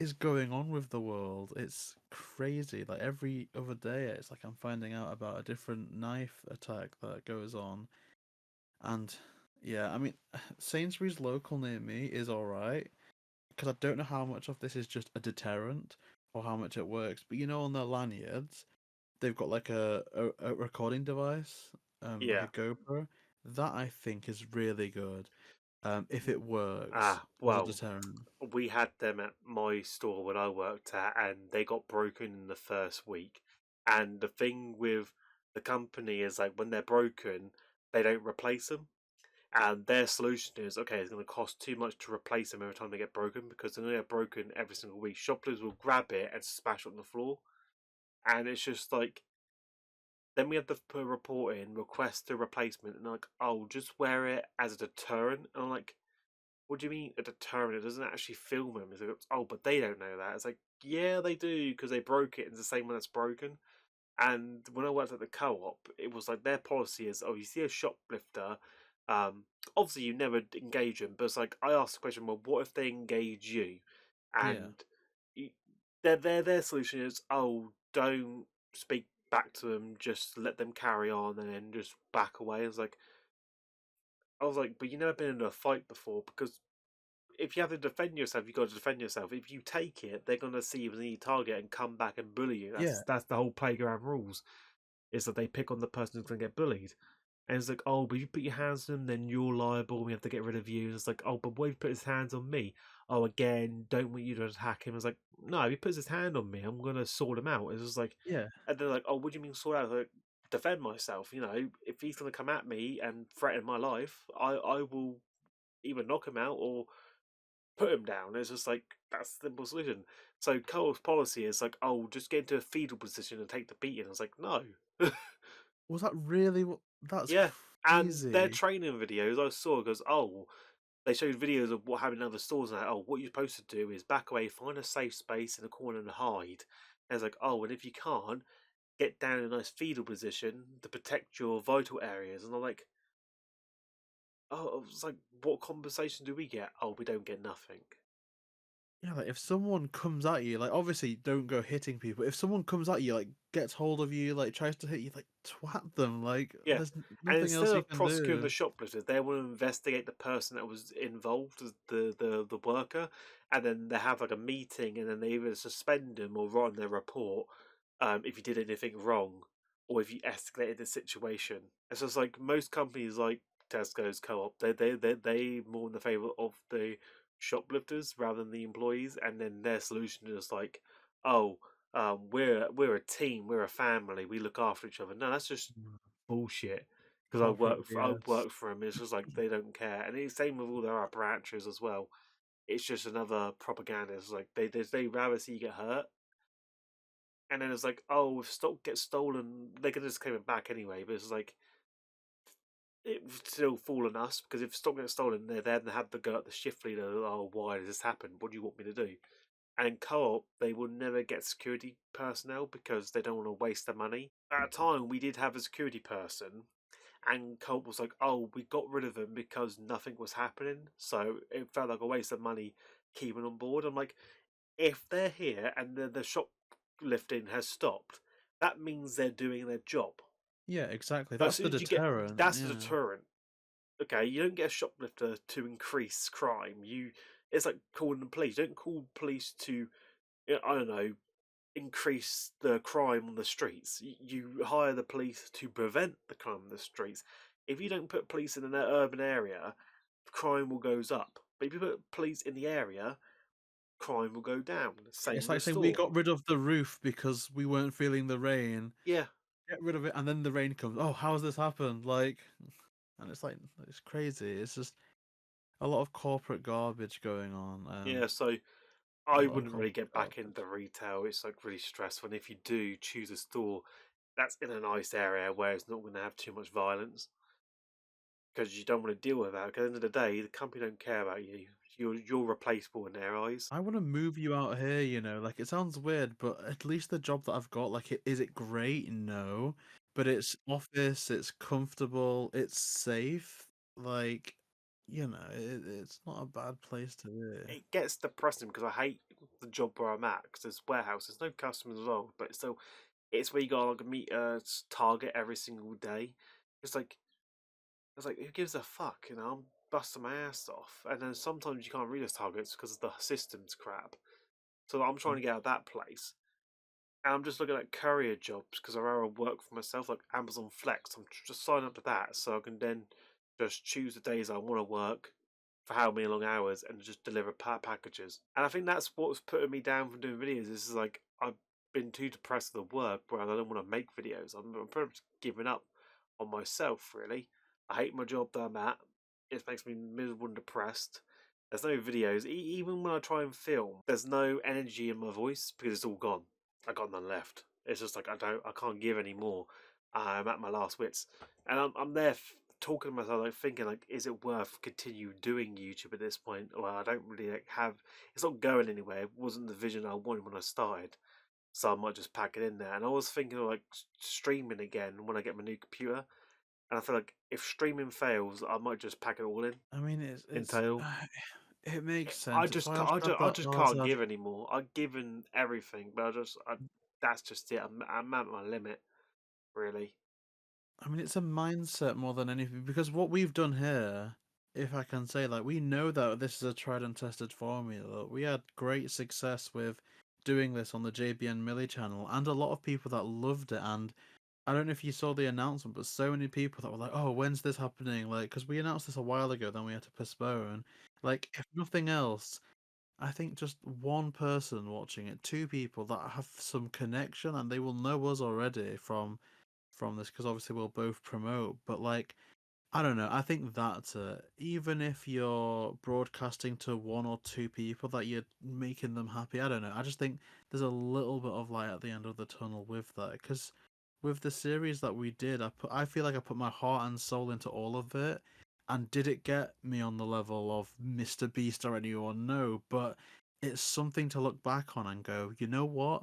[SPEAKER 1] is going on with the world? It's crazy. Like every other day, it's like I'm finding out about a different knife attack that goes on. And yeah, I mean, Sainsbury's local near me is all right because I don't know how much of this is just a deterrent or how much it works. But you know, on their lanyards, they've got like a recording device, like
[SPEAKER 2] Yeah.
[SPEAKER 1] a GoPro. That I think is really good. If it works
[SPEAKER 2] Ah,
[SPEAKER 1] as a
[SPEAKER 2] well,
[SPEAKER 1] deterrent.
[SPEAKER 2] we had them at my store when I worked at, and they got broken in the first week. And the thing with the company is like when they're broken, they don't replace them. And their solution is okay, it's going to cost too much to replace them every time they get broken because they're going to get broken every single week. Shoplifters will grab it and smash it on the floor. And it's just like, then we have to put a report in, request a replacement, and like, oh, just wear it as a deterrent. And I'm like, what do you mean a deterrent? It doesn't actually film them. It's like, oh, but they don't know that. It's like, yeah, they do because they broke it. It's the same one that's broken. And when I worked at the co-op, it was like their policy is, oh, you see a shoplifter, um, obviously you never engage them, but it's like I asked the question, well, what if they engage you?
[SPEAKER 1] Yeah.
[SPEAKER 2] And you, their solution is, oh, don't speak back to them, just let them carry on, and then just back away. I was like, but you never been in a fight before because if you have to defend yourself, you got to defend yourself. If you take it, they're gonna see you as an easy target and come back and bully you.
[SPEAKER 1] Yeah.
[SPEAKER 2] That's the whole playground rules. Is that they pick on the person who's gonna get bullied. And it's like, oh, but if you put your hands on him, then you're liable. We have to get rid of you. And it's like, oh, but what if he put his hands on me? Oh, again, don't want you to attack him. It's like, no, if he puts his hand on me, I'm gonna sort him out. It's just like,
[SPEAKER 1] Yeah.
[SPEAKER 2] and they're like, oh, what do you mean sort out? Like, defend myself. You know, if he's gonna come at me and threaten my life, I will either knock him out or put him down. It's just like that's the simple solution. So Cole's policy is like, oh, just get into a fetal position and take the beating. I was like, no.
[SPEAKER 1] Was that really what? That's
[SPEAKER 2] Yeah, and their
[SPEAKER 1] crazy.
[SPEAKER 2] training videos I saw goes, oh, they showed videos of what happened in other stores and like, oh, what you're supposed to do is back away, find a safe space in a corner and hide. And it's like, oh, and if you can't, get down in a nice fetal position to protect your vital areas. And I'm like, oh, it's like, what compensation do we get? Oh, we don't get nothing.
[SPEAKER 1] Yeah, like if someone comes at you, like obviously don't go hitting people. If someone comes at you, like gets hold of you, like tries to hit you, like twat them. Like
[SPEAKER 2] Yeah.
[SPEAKER 1] there's
[SPEAKER 2] And
[SPEAKER 1] nothing
[SPEAKER 2] instead
[SPEAKER 1] else you
[SPEAKER 2] of
[SPEAKER 1] can
[SPEAKER 2] prosecuting the
[SPEAKER 1] do.
[SPEAKER 2] shoplifters, they want to investigate the person that was involved, as the worker, and then they have like a meeting, and then they either suspend him or write on their report if you did anything wrong. or if you escalated the situation. It's just like most companies like Tesco's Co-op, they more in the favour of the shoplifters rather than the employees, and then their solution is like, oh, we're a team, we're a family, we look after each other. No, that's just
[SPEAKER 1] Mm.
[SPEAKER 2] bullshit. Because
[SPEAKER 1] Corporate
[SPEAKER 2] I
[SPEAKER 1] BS.
[SPEAKER 2] work for them. It's just like they don't care, and it's the same with all their apparatus as well. It's just another propaganda. It's like they rather see you get hurt, and then it's like, oh, if stock gets stolen, they can just claim it back anyway. But it's like it would still fall on us because if stock gets stolen, they then have to go at the shift leader. Oh, why does this happen? What do you want me to do? And in co-op, they will never get security personnel because they don't want to waste their money. At a time, we did have a security person, and co-op was like, "Oh, we got rid of him because nothing was happening, so it felt like a waste of money keeping on board." I'm like, if they're here and the shoplifting has stopped, that means they're doing their job.
[SPEAKER 1] Yeah, exactly.
[SPEAKER 2] As
[SPEAKER 1] That's
[SPEAKER 2] soon
[SPEAKER 1] the
[SPEAKER 2] as you get
[SPEAKER 1] deterrent.
[SPEAKER 2] that's the
[SPEAKER 1] Yeah.
[SPEAKER 2] deterrent. Okay, you don't get a shoplifter to increase crime. It's like calling the police. You don't call police to, I don't know, increase the crime on the streets. You hire the police to prevent the crime on the streets. If you don't put police in an urban area, crime will goes up. But if you put police in the area, crime will go down. Same
[SPEAKER 1] It's
[SPEAKER 2] with the
[SPEAKER 1] like saying we
[SPEAKER 2] store.
[SPEAKER 1] got rid of the roof because we weren't feeling the rain.
[SPEAKER 2] Yeah,
[SPEAKER 1] Get rid of it, and then the rain comes. Oh, how's this happened? Like, and it's like it's crazy. It's just a lot of corporate garbage going on.
[SPEAKER 2] yeah. So
[SPEAKER 1] A
[SPEAKER 2] I
[SPEAKER 1] lot of
[SPEAKER 2] wouldn't really
[SPEAKER 1] corporate
[SPEAKER 2] get back into
[SPEAKER 1] garbage.
[SPEAKER 2] retail. It's like really stressful. And if you do choose a store that's in a nice area where it's not going to have too much violence, because you don't want to deal with that. Because at the end of the day, the company don't care about you. You're replaceable in their eyes.
[SPEAKER 1] I want to move you out here. Like it sounds weird, but at least the job that I've got, like, is it great? No, but it's office. It's comfortable. It's safe. Like, it's not a bad place to be.
[SPEAKER 2] It gets depressing because I hate the job where I'm at because there's warehouse. There's no customers involved, but still, it's where you got like meet a target every single day. It's like it's like who gives a fuck? I'm busting my ass off, and then sometimes you can't read those targets because the system's crap. So I'm trying to get out of that place. And I'm just looking at courier jobs because I rather work for myself, like Amazon Flex. I'm just signing up to that so I can then just choose the days I want to work for how many long hours and just deliver packages. And I think that's what's putting me down from doing videos. This is like I've been too depressed with the work where I don't want to make videos. I'm pretty much giving up on myself, really. I hate my job that I'm at. It makes me miserable and depressed. There's no videos. Even when I try and film, there's no energy in my voice because it's all gone. I got none left. It's just like I can't give any more. I'm at my last wits, and I'm there talking to myself, like thinking, like, is it worth continue doing YouTube at this point? Well, I don't really have. It's not going anywhere. It wasn't the vision I wanted when I started, so I might just pack it in there. And I was thinking of like streaming again when I get my new computer, and I feel like if streaming fails, I might just pack it all
[SPEAKER 1] I mean, it's
[SPEAKER 2] in tail.
[SPEAKER 1] it makes sense. It's why I've said
[SPEAKER 2] I
[SPEAKER 1] that
[SPEAKER 2] just can't
[SPEAKER 1] Zarzad.
[SPEAKER 2] give anymore. I've given everything, but that's just it. I'm at my limit, really.
[SPEAKER 1] I mean, it's a mindset more than anything because what we've done here, if I can say, like, we know that this is a tried and tested formula. We had great success with doing this on the JB and Millie channel, and a lot of people that loved it. And I don't know if you saw the announcement, but so many people that were like, "Oh, when's this happening?" Like, because we announced this a while ago, then we had to postpone. Like, if nothing else, I think just one person watching it, two people that have some connection, and they will know us already from this because obviously we'll both promote. But like, I don't know. I think that's it. Even if you're broadcasting to one or two people that you're making them happy, I don't know. I just think there's a little bit of light at the end of the tunnel with that because with the series that we did, I feel like I put my heart and soul into all of it. And did it get me on the level of Mr. Beast or anyone? No, but it's something to look back on and go, you know what?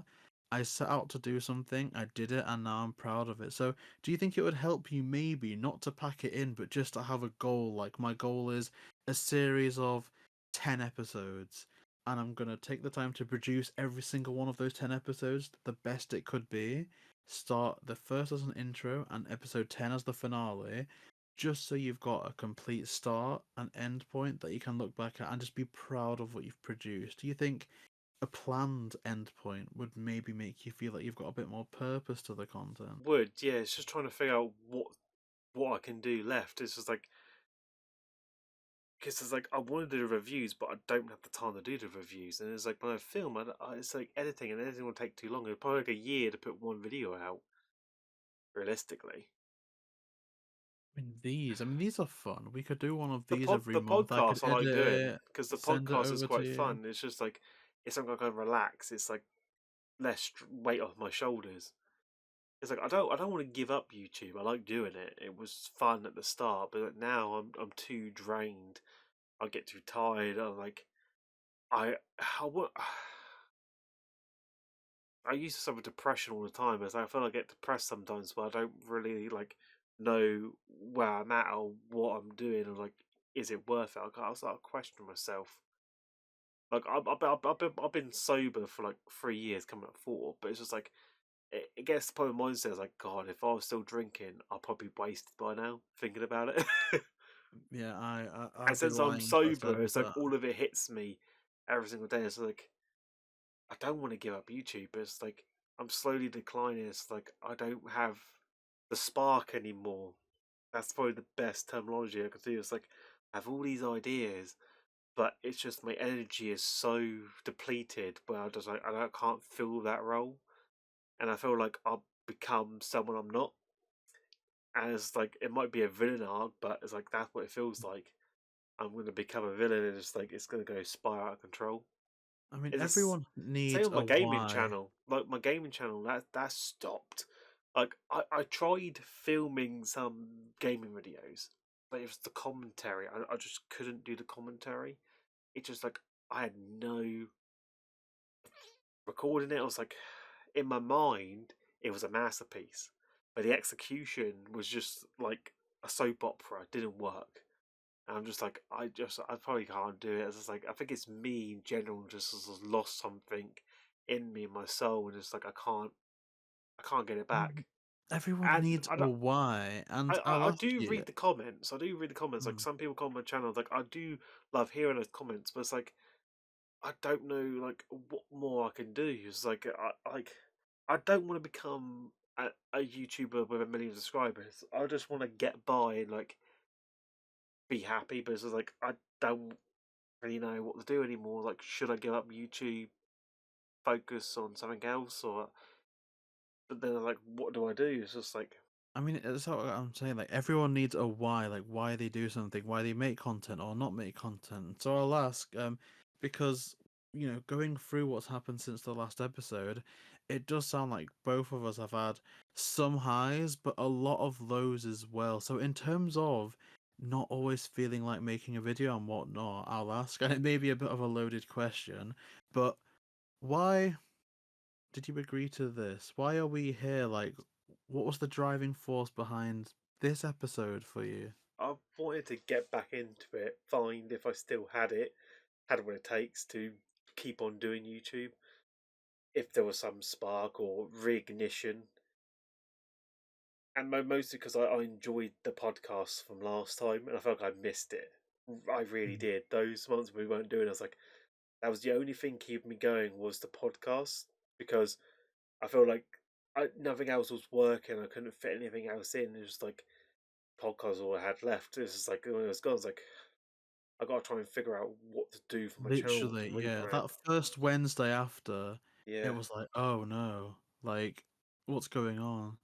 [SPEAKER 1] I set out to do something, I did it, and now I'm proud of it. So, do you think it would help you maybe not to pack it in, but just to have a goal? Like, my goal is a series of 10 episodes, and I'm going to take the time to produce every single one of those 10 episodes the best it could be. Start the first as an intro and episode 10 as the finale, just so you've got a complete start and end point that you can look back at and just be proud of what you've produced. Do you think a planned endpoint would maybe make you feel like you've got a bit more purpose to the content.
[SPEAKER 2] Would, yeah, it's just trying to figure out what I can do left. It's just like, because it's like I want to do the reviews, but I don't have the time to do the reviews. And it's like when I film, it's like editing, and editing will take too long. It'll probably take a year to put one video out, realistically.
[SPEAKER 1] I mean, these are fun. We could do one of these every
[SPEAKER 2] The
[SPEAKER 1] month. I could
[SPEAKER 2] podcast I like
[SPEAKER 1] edit
[SPEAKER 2] doing
[SPEAKER 1] it,
[SPEAKER 2] because the
[SPEAKER 1] send it
[SPEAKER 2] podcast is
[SPEAKER 1] over to
[SPEAKER 2] quite
[SPEAKER 1] you.
[SPEAKER 2] fun. It's just like it's something I can relax. It's like less weight off my shoulders. It's like I don't want to give up YouTube. I like doing it. It was fun at the start, but like now I'm too drained. I get too tired. I'm like I want. I used to suffer depression all the time, as I feel I get depressed sometimes, but I don't really like know where I'm at or what I'm doing, or like is it worth it? I start questioning myself. Like I've been sober for like 3 years, coming up 4, but it's just like it gets to the point of mindset. It's like God, if I was still drinking, I'd probably be wasted by now. Thinking about it,
[SPEAKER 1] Yeah,
[SPEAKER 2] and
[SPEAKER 1] I'd be
[SPEAKER 2] since I'm
[SPEAKER 1] lying if I said
[SPEAKER 2] sober, it's like
[SPEAKER 1] that.
[SPEAKER 2] all of it hits me every single day. It's like I don't want to give up YouTube, but it's like I'm slowly declining. It's like I don't have the spark anymore. That's probably the best terminology I could do. It's like I have all these ideas, but it's just my energy is so depleted where I just like I can't fill that role, and I feel like I'll become someone I'm not. And it's like it might be a villain arc, but it's like that's what it feels like. I'm going to become a villain, and it's like it's going to go spiral out of control.
[SPEAKER 1] I mean,
[SPEAKER 2] Is this
[SPEAKER 1] everyone
[SPEAKER 2] same
[SPEAKER 1] needs
[SPEAKER 2] on my
[SPEAKER 1] a
[SPEAKER 2] gaming
[SPEAKER 1] why.
[SPEAKER 2] channel? Like my gaming channel, that stopped. Like I tried filming some gaming videos, but it was the commentary. I just couldn't do the commentary. It just like I had no recording it. I was like, in my mind, it was a masterpiece, but the execution was just like a soap opera. It didn't work. And I'm just like, I probably can't do it. It's just like, I think it's me in general, just has lost something in me, in my soul, and it's like I can't get it
[SPEAKER 1] Mm,
[SPEAKER 2] back.
[SPEAKER 1] everyone
[SPEAKER 2] And
[SPEAKER 1] needs a why, and I'll
[SPEAKER 2] I
[SPEAKER 1] ask
[SPEAKER 2] do
[SPEAKER 1] you.
[SPEAKER 2] read the comments. I do read the comments. Like
[SPEAKER 1] Mm,
[SPEAKER 2] some people comment on my channel. Like I do love hearing those comments, but it's like I don't know like what more I can do. It's like I don't want to become a YouTuber with 1 million subscribers. I just want to get by and like be happy. But it's just like I don't really know what to do anymore. Like, should I give up YouTube, focus on something else, or? But then, like, what do I do? It's just like,
[SPEAKER 1] I mean, that's what I'm saying. Like, everyone needs a why, like why they do something, why they make content or not make content. So I'll ask, because going through what's happened since the last episode, it does sound like both of us have had some highs, but a lot of lows as well. So in terms of not always feeling like making a video and whatnot, I'll ask, and it may be a bit of a loaded question, but why did you agree to this? Why are we here? Like, what was the driving force behind this episode for you?
[SPEAKER 2] I wanted to get back into it, find if I still had what it takes to keep on doing YouTube. If there was some spark or reignition, and mostly because I enjoyed the podcast from last time, and I felt like I missed it. I really
[SPEAKER 1] Mm.
[SPEAKER 2] did. Those months we weren't doing, I was like, that was the only thing keeping me going was the podcast because I feel like nothing else was working. I couldn't fit anything else in. It was like podcast all I had left. It's just like when it was gone. It's like I got to try and figure out what to do for my channel to
[SPEAKER 1] Literally, yeah.
[SPEAKER 2] rebrand.
[SPEAKER 1] That first Wednesday after, it
[SPEAKER 2] Yeah,
[SPEAKER 1] was like, oh no, like, what's going on?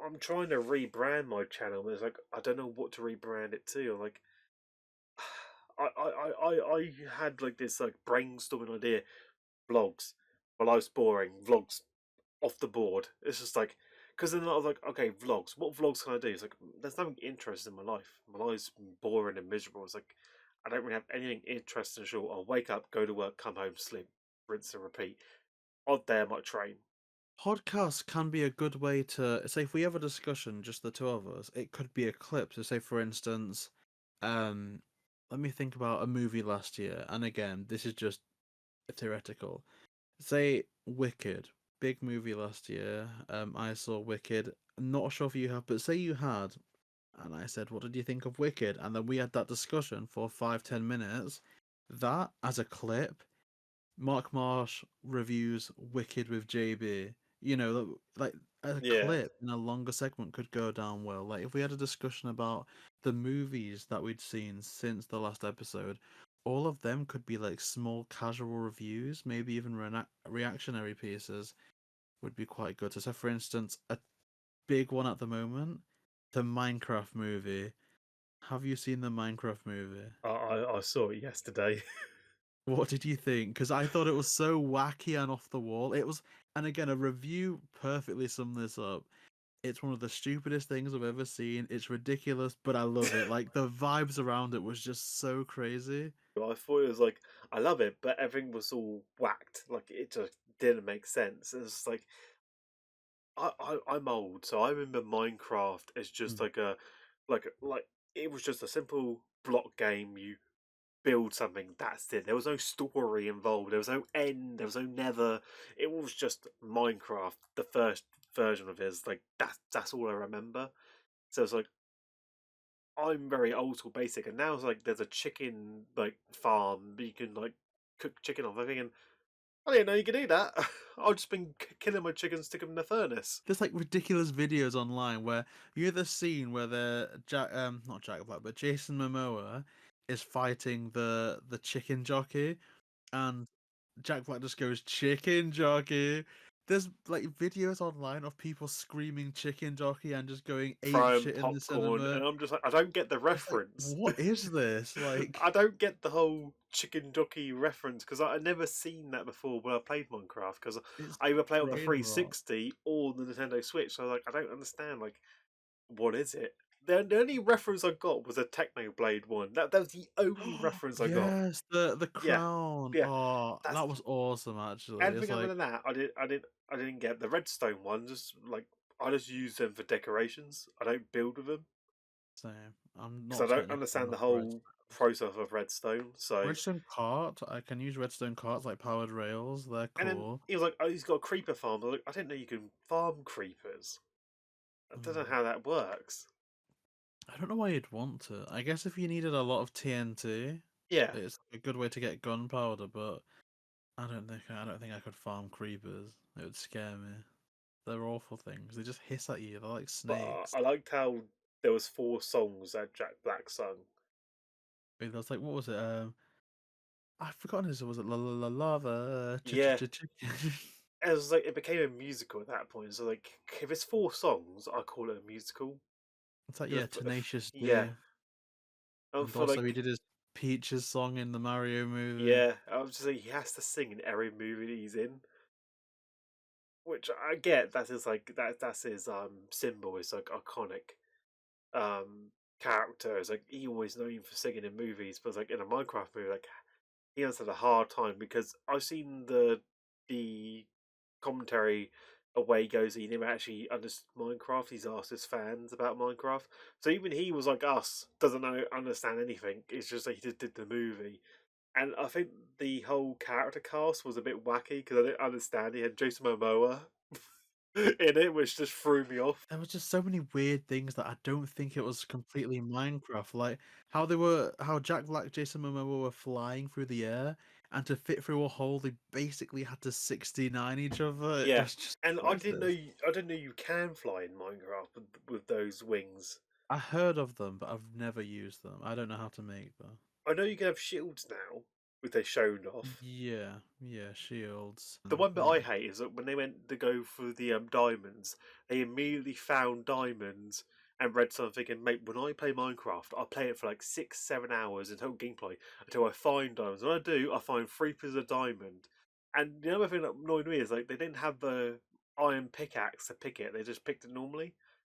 [SPEAKER 2] I'm trying to rebrand my channel, but it's like I don't know what to rebrand it to. Like I had like this like brainstorming idea vlogs. Well, I was boring vlogs off the board. It's just like because then I was like, okay, vlogs. What vlogs can I do? It's like there's nothing interesting in my life. My life's boring and miserable. It's like I don't really have anything interesting. Sure, I'll wake up, go to work, come home, sleep, rinse and repeat. Odd day I might train.
[SPEAKER 1] Podcasts can be a good way to say if we have a discussion, just the two of us, it could be a clip. So say for instance, um, let me think about a movie last year, and again, this is just theoretical. Say Wicked, big movie last year. I saw Wicked. Not sure if you have, but say you had, and I said, "What did you think of Wicked?" And then we had that discussion for 5-10 minutes. That as a clip Mark Marsh reviews Wicked with JB. You know, like a
[SPEAKER 2] Yeah.
[SPEAKER 1] clip in a longer segment could go down well. Like if we had a discussion about the movies that we'd seen since the last episode, all of them could be like small casual reviews, maybe even reactionary pieces would be quite good. So, for instance, a big one at the moment, the Minecraft movie. Have you seen the Minecraft movie?
[SPEAKER 2] I saw it yesterday.
[SPEAKER 1] What did you think? Because I thought it was so wacky and off the wall. It was, and again, a review perfectly summed this up. It's one of the stupidest things I've ever seen. It's ridiculous, but I love it. Like the vibes around it was just so crazy.
[SPEAKER 2] I thought it was like I love it, but everything was all whacked. Like it just didn't make sense. It's like I'm old, so I remember Minecraft as just
[SPEAKER 1] Mm.
[SPEAKER 2] like a like it was just a simple block game. You build something, that's it. There was no story involved. There was no end. There was no never. It was just Minecraft. The first version of it is like that's all I remember. So it's like I'm very old school basic, and now it's like there's a chicken like farm you can like cook chicken off. I'm thinking I didn't know you could do that. I've just been killing my chickens, stick them in the furnace.
[SPEAKER 1] There's like ridiculous videos online where you hear the scene where not Jack Black, but Jason Momoa is fighting the chicken jockey, and Jack Black just goes chicken jockey. There's like videos online of people screaming chicken jockey and just going ape
[SPEAKER 2] Throwing
[SPEAKER 1] shit in the
[SPEAKER 2] popcorn,
[SPEAKER 1] cinema.
[SPEAKER 2] and I'm just like, I don't get the
[SPEAKER 1] It's like,
[SPEAKER 2] reference.
[SPEAKER 1] what is this? Like,
[SPEAKER 2] I don't get the whole chicken jockey reference because I never seen that before when I played Minecraft. Because
[SPEAKER 1] it's
[SPEAKER 2] I either play on the
[SPEAKER 1] brain rot.
[SPEAKER 2] 360 or the Nintendo Switch. So like, I don't understand. Like, what is it? The only reference I got was a Technoblade one. That was the only reference I got.
[SPEAKER 1] Yes, the
[SPEAKER 2] Yeah,
[SPEAKER 1] crown.
[SPEAKER 2] yeah.
[SPEAKER 1] Oh,
[SPEAKER 2] That's
[SPEAKER 1] that was awesome. Actually, it's
[SPEAKER 2] everything other
[SPEAKER 1] like
[SPEAKER 2] than that. I didn't get the redstone ones. Just like I just use them for decorations. I don't build with them
[SPEAKER 1] same. I'm
[SPEAKER 2] because
[SPEAKER 1] not
[SPEAKER 2] I don't
[SPEAKER 1] technical
[SPEAKER 2] understand the
[SPEAKER 1] enough for
[SPEAKER 2] whole
[SPEAKER 1] redstones.
[SPEAKER 2] process of redstone. So
[SPEAKER 1] Redstone cart. I can use redstone carts like powered rails. They're
[SPEAKER 2] and then
[SPEAKER 1] cool.
[SPEAKER 2] he was like, "Oh, he's got a creeper farm." I was like, "I didn't know you can farm creepers. I don't know
[SPEAKER 1] Mm.
[SPEAKER 2] how that works."
[SPEAKER 1] I don't know why you'd want to. I guess if you needed a lot of TNT,
[SPEAKER 2] Yeah,
[SPEAKER 1] it's a good way to get gunpowder. But I don't think I could farm creepers. It would scare me. They're awful things. They just hiss at you. They're like
[SPEAKER 2] but
[SPEAKER 1] snakes.
[SPEAKER 2] I liked how there was 4 songs that Jack Black sung.
[SPEAKER 1] Wait, that's like what was it? I've forgotten his. Was it La La La Lava? Ch Ch
[SPEAKER 2] Yeah,
[SPEAKER 1] Ch Chicken?
[SPEAKER 2] it was like it became a musical at that point. So like, if it's 4 songs, I call it a musical.
[SPEAKER 1] It's like yeah,
[SPEAKER 2] 'Cause
[SPEAKER 1] Tenacious
[SPEAKER 2] yeah,
[SPEAKER 1] D.
[SPEAKER 2] and
[SPEAKER 1] And
[SPEAKER 2] for
[SPEAKER 1] also he
[SPEAKER 2] like
[SPEAKER 1] did his Peaches song in the Mario movie.
[SPEAKER 2] yeah, I was just like he has to sing in every movie that he's in, which I get. That is like that's his symbol. It's like iconic um character. It's like he always known for singing in movies, but it's like in a Minecraft movie, like he has had a hard time because I've seen the commentary away goes he never actually understood Minecraft. He's asked his fans about Minecraft, so even he was like us, doesn't know understand anything. It's just like he just did the movie, and I think the whole character cast was a bit wacky because I didn't understand. He had Jason Momoa in it, which just threw me off.
[SPEAKER 1] There was just so many weird things that I don't think it was completely Minecraft. Like how Jack Black, Jason Momoa were flying through the air, and to fit through a hole, they basically had to 69 each other. It
[SPEAKER 2] Yeah,
[SPEAKER 1] was just
[SPEAKER 2] and
[SPEAKER 1] what is this?
[SPEAKER 2] I didn't know you can fly in Minecraft with those wings.
[SPEAKER 1] I heard of them, but I've never used them. I don't know how to make them.
[SPEAKER 2] I know you can have shields now, which they showed off.
[SPEAKER 1] Yeah, yeah, shields.
[SPEAKER 2] The one bit I
[SPEAKER 1] Yeah,
[SPEAKER 2] hate is that when they went to go for the diamonds, they immediately found diamonds and read something thinking, mate, when I play Minecraft, I play it for like 6, 7 hours in total gameplay until I find diamonds. When I do, I find 3 pieces of diamond. And the other thing that annoyed me is like they didn't have the iron pickaxe to pick it; they just picked it normally.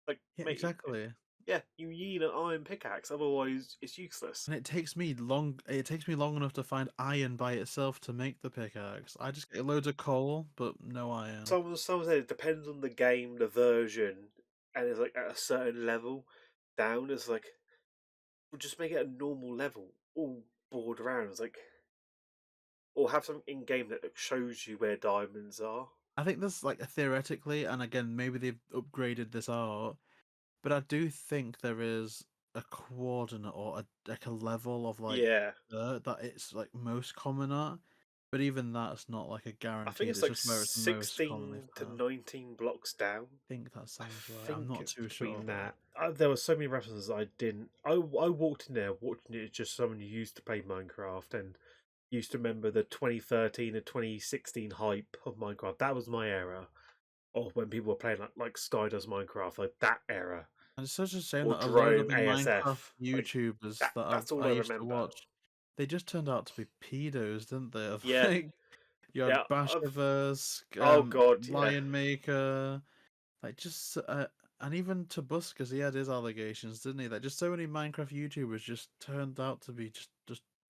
[SPEAKER 2] Like,
[SPEAKER 1] yeah,
[SPEAKER 2] mate,
[SPEAKER 1] exactly.
[SPEAKER 2] yeah, you need an iron pickaxe, otherwise it's useless.
[SPEAKER 1] And it takes me long enough to find iron by itself to make the pickaxe. I just get loads of coal, but no iron.
[SPEAKER 2] Someone said it depends on the game, the version, and it's like at a certain level down. It's like we'll just make it a normal level, all board around. It's like or have something in game that shows you where diamonds are.
[SPEAKER 1] I think there's like theoretically, and again, maybe they've upgraded this art, but I do think there is a coordinate or like a level of like
[SPEAKER 2] Yeah,
[SPEAKER 1] that it's like most common at. but even that's not like a
[SPEAKER 2] I think
[SPEAKER 1] guaranteed.
[SPEAKER 2] it's
[SPEAKER 1] It's
[SPEAKER 2] like
[SPEAKER 1] just where it's most commonly
[SPEAKER 2] 16 to
[SPEAKER 1] found.
[SPEAKER 2] 19 blocks down.
[SPEAKER 1] I think that
[SPEAKER 2] I
[SPEAKER 1] sounds right. I'm
[SPEAKER 2] think
[SPEAKER 1] not
[SPEAKER 2] it's
[SPEAKER 1] too sure
[SPEAKER 2] between
[SPEAKER 1] though.
[SPEAKER 2] that. There were so many references I didn't. I walked in there watching it as just someone who used to play Minecraft and used to remember the 2013 and 2016 hype of Minecraft. That was my era of when people were playing like Sky does Minecraft, like that era,
[SPEAKER 1] And it's such a shame
[SPEAKER 2] or
[SPEAKER 1] that a load of
[SPEAKER 2] Drone
[SPEAKER 1] the Minecraft
[SPEAKER 2] ASF. Like
[SPEAKER 1] YouTubers that
[SPEAKER 2] that's
[SPEAKER 1] I
[SPEAKER 2] all I
[SPEAKER 1] used to
[SPEAKER 2] remember.
[SPEAKER 1] watch, they just turned out to be pedos, didn't they? Of
[SPEAKER 2] Yeah,
[SPEAKER 1] like you had
[SPEAKER 2] yeah.
[SPEAKER 1] Bashiverse,
[SPEAKER 2] Oh God, yeah.
[SPEAKER 1] Lion Maker, like just and even Tobuscus, he had his allegations, didn't he? That just so many Minecraft YouTubers just turned out to be just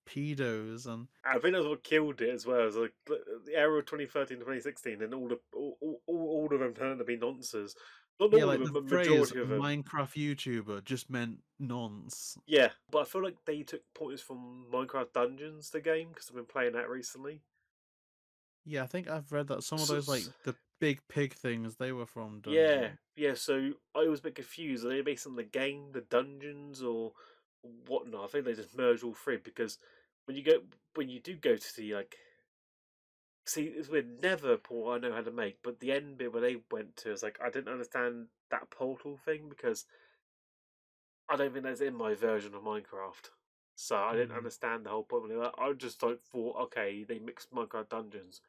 [SPEAKER 1] pedos, and
[SPEAKER 2] I think that's what killed it as well. It was like the era of 2013 to 2016, and all of them turned out to be nonsense. Not
[SPEAKER 1] yeah,
[SPEAKER 2] all of
[SPEAKER 1] like
[SPEAKER 2] them,
[SPEAKER 1] the
[SPEAKER 2] but
[SPEAKER 1] phrase
[SPEAKER 2] majority of them.
[SPEAKER 1] Minecraft YouTuber just meant nonce.
[SPEAKER 2] Yeah, but I feel like they took pointers from Minecraft Dungeons, the game, because I've been playing that recently.
[SPEAKER 1] Yeah, I think I've read that some of
[SPEAKER 2] So,
[SPEAKER 1] those like the big pig things they were from
[SPEAKER 2] yeah,
[SPEAKER 1] Dungeon.
[SPEAKER 2] yeah. So I was a bit confused. Are they based on the game, the dungeons, or whatnot? I think they just merged all three because when you go, when you do go to the like, see, it's weird. Neverpool I know how to make, but the end bit where they went to is like I didn't understand that portal thing because I don't think that's in my version of Minecraft. So I didn't
[SPEAKER 1] Mm.
[SPEAKER 2] understand the whole point of that. I just like thought, okay, they mixed Minecraft dungeons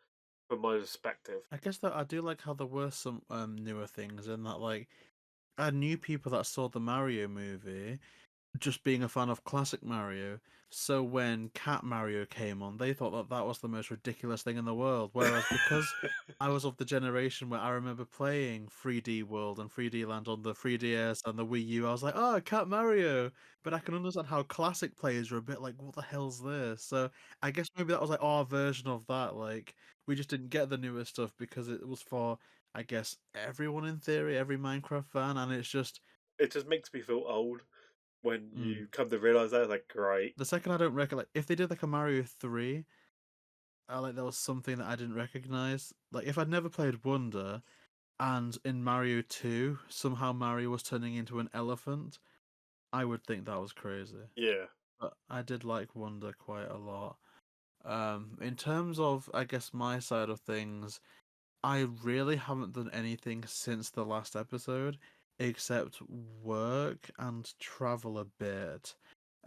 [SPEAKER 2] from my perspective.
[SPEAKER 1] I guess that I do like how there were some newer things in that like I knew people that saw the Mario movie just being a fan of classic Mario. So when Cat Mario came on, they thought that that was the most ridiculous thing in the world. Whereas because I was of the generation where I remember playing 3D World and 3D Land on the 3DS and the Wii U, I was like, oh, Cat Mario. But I can understand how classic players are a bit like, what the hell's this? So I guess maybe that was like our version of that. Like, we just didn't get the newer stuff because it was for, I guess, everyone in theory, every Minecraft fan. And it's just,
[SPEAKER 2] It just makes me feel old when
[SPEAKER 1] mm.
[SPEAKER 2] you come to realize that. Like, great.
[SPEAKER 1] The second I don't recollect, if they did like a Mario 3, like there was something that I didn't recognize. Like if I'd never played Wonder, and in Mario 2 somehow Mario was turning into an elephant, I would think that was crazy.
[SPEAKER 2] Yeah.
[SPEAKER 1] But I did like Wonder quite a lot. In terms of I guess my side of things, I really haven't done anything since the last episode except work and travel a bit.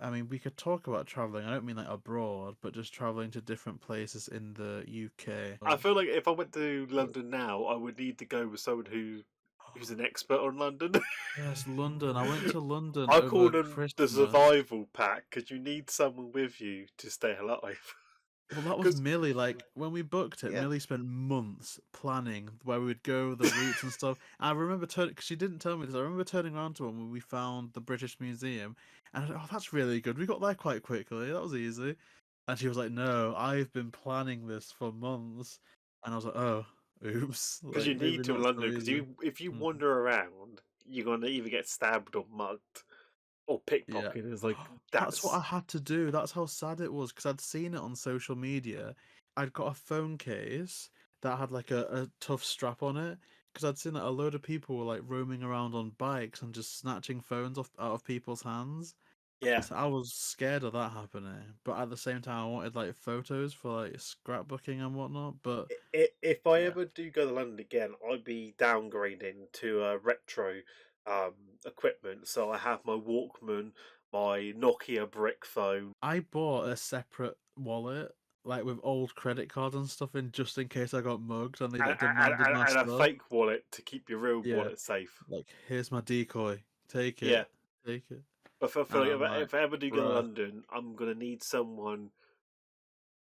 [SPEAKER 1] I mean, we could talk about traveling. I don't mean like abroad, but just traveling to different places in the UK.
[SPEAKER 2] I feel like if I went to London now, I would need to go with someone who's an expert on London.
[SPEAKER 1] Yes, London. I went to London
[SPEAKER 2] I call
[SPEAKER 1] over
[SPEAKER 2] them the
[SPEAKER 1] Christmas.
[SPEAKER 2] survival pack because you need someone with you to stay alive.
[SPEAKER 1] Well, that was
[SPEAKER 2] Because
[SPEAKER 1] Millie. Like when we booked it,
[SPEAKER 2] yeah,
[SPEAKER 1] Millie spent months planning where we would go, the routes and stuff. I remember turning because she didn't tell me this. I remember turning around to her when we found the British Museum, and I was like, "Oh, that's really good. We got there quite quickly. That was easy." And she was like, "No, I've been planning this for months." And I was like, "Oh, oops.
[SPEAKER 2] because you
[SPEAKER 1] Like maybe
[SPEAKER 2] need to in
[SPEAKER 1] not so
[SPEAKER 2] London. Because
[SPEAKER 1] easy."
[SPEAKER 2] if you
[SPEAKER 1] Mm,
[SPEAKER 2] wander around, you're gonna either get stabbed or mugged or
[SPEAKER 1] yeah,
[SPEAKER 2] pickpocketed. It's like
[SPEAKER 1] that's what
[SPEAKER 2] that's
[SPEAKER 1] I had to do. That's how sad it was because I'd seen it on social media. I'd got a phone case that had like a tough strap on it because I'd seen that a load of people were like roaming around on bikes and just snatching phones off out of people's hands.
[SPEAKER 2] yeah.
[SPEAKER 1] So I was scared of that happening, but at the same time, I wanted like photos for like scrapbooking and whatnot. But
[SPEAKER 2] If I
[SPEAKER 1] yeah,
[SPEAKER 2] ever do go to London again, I'd be downgrading to retro um, equipment. So I have my Walkman, my Nokia brick phone,
[SPEAKER 1] I bought a separate wallet like with old credit cards and stuff in just in case I got mugged and they
[SPEAKER 2] and,
[SPEAKER 1] like demanded my
[SPEAKER 2] and a
[SPEAKER 1] stuff.
[SPEAKER 2] fake wallet to keep your real
[SPEAKER 1] Yeah,
[SPEAKER 2] wallet safe.
[SPEAKER 1] like here's my decoy, take
[SPEAKER 2] Yeah,
[SPEAKER 1] it, take it.
[SPEAKER 2] but I feel
[SPEAKER 1] And
[SPEAKER 2] like
[SPEAKER 1] I'm like,
[SPEAKER 2] if I ever do go to
[SPEAKER 1] bruh,
[SPEAKER 2] London, I'm gonna need someone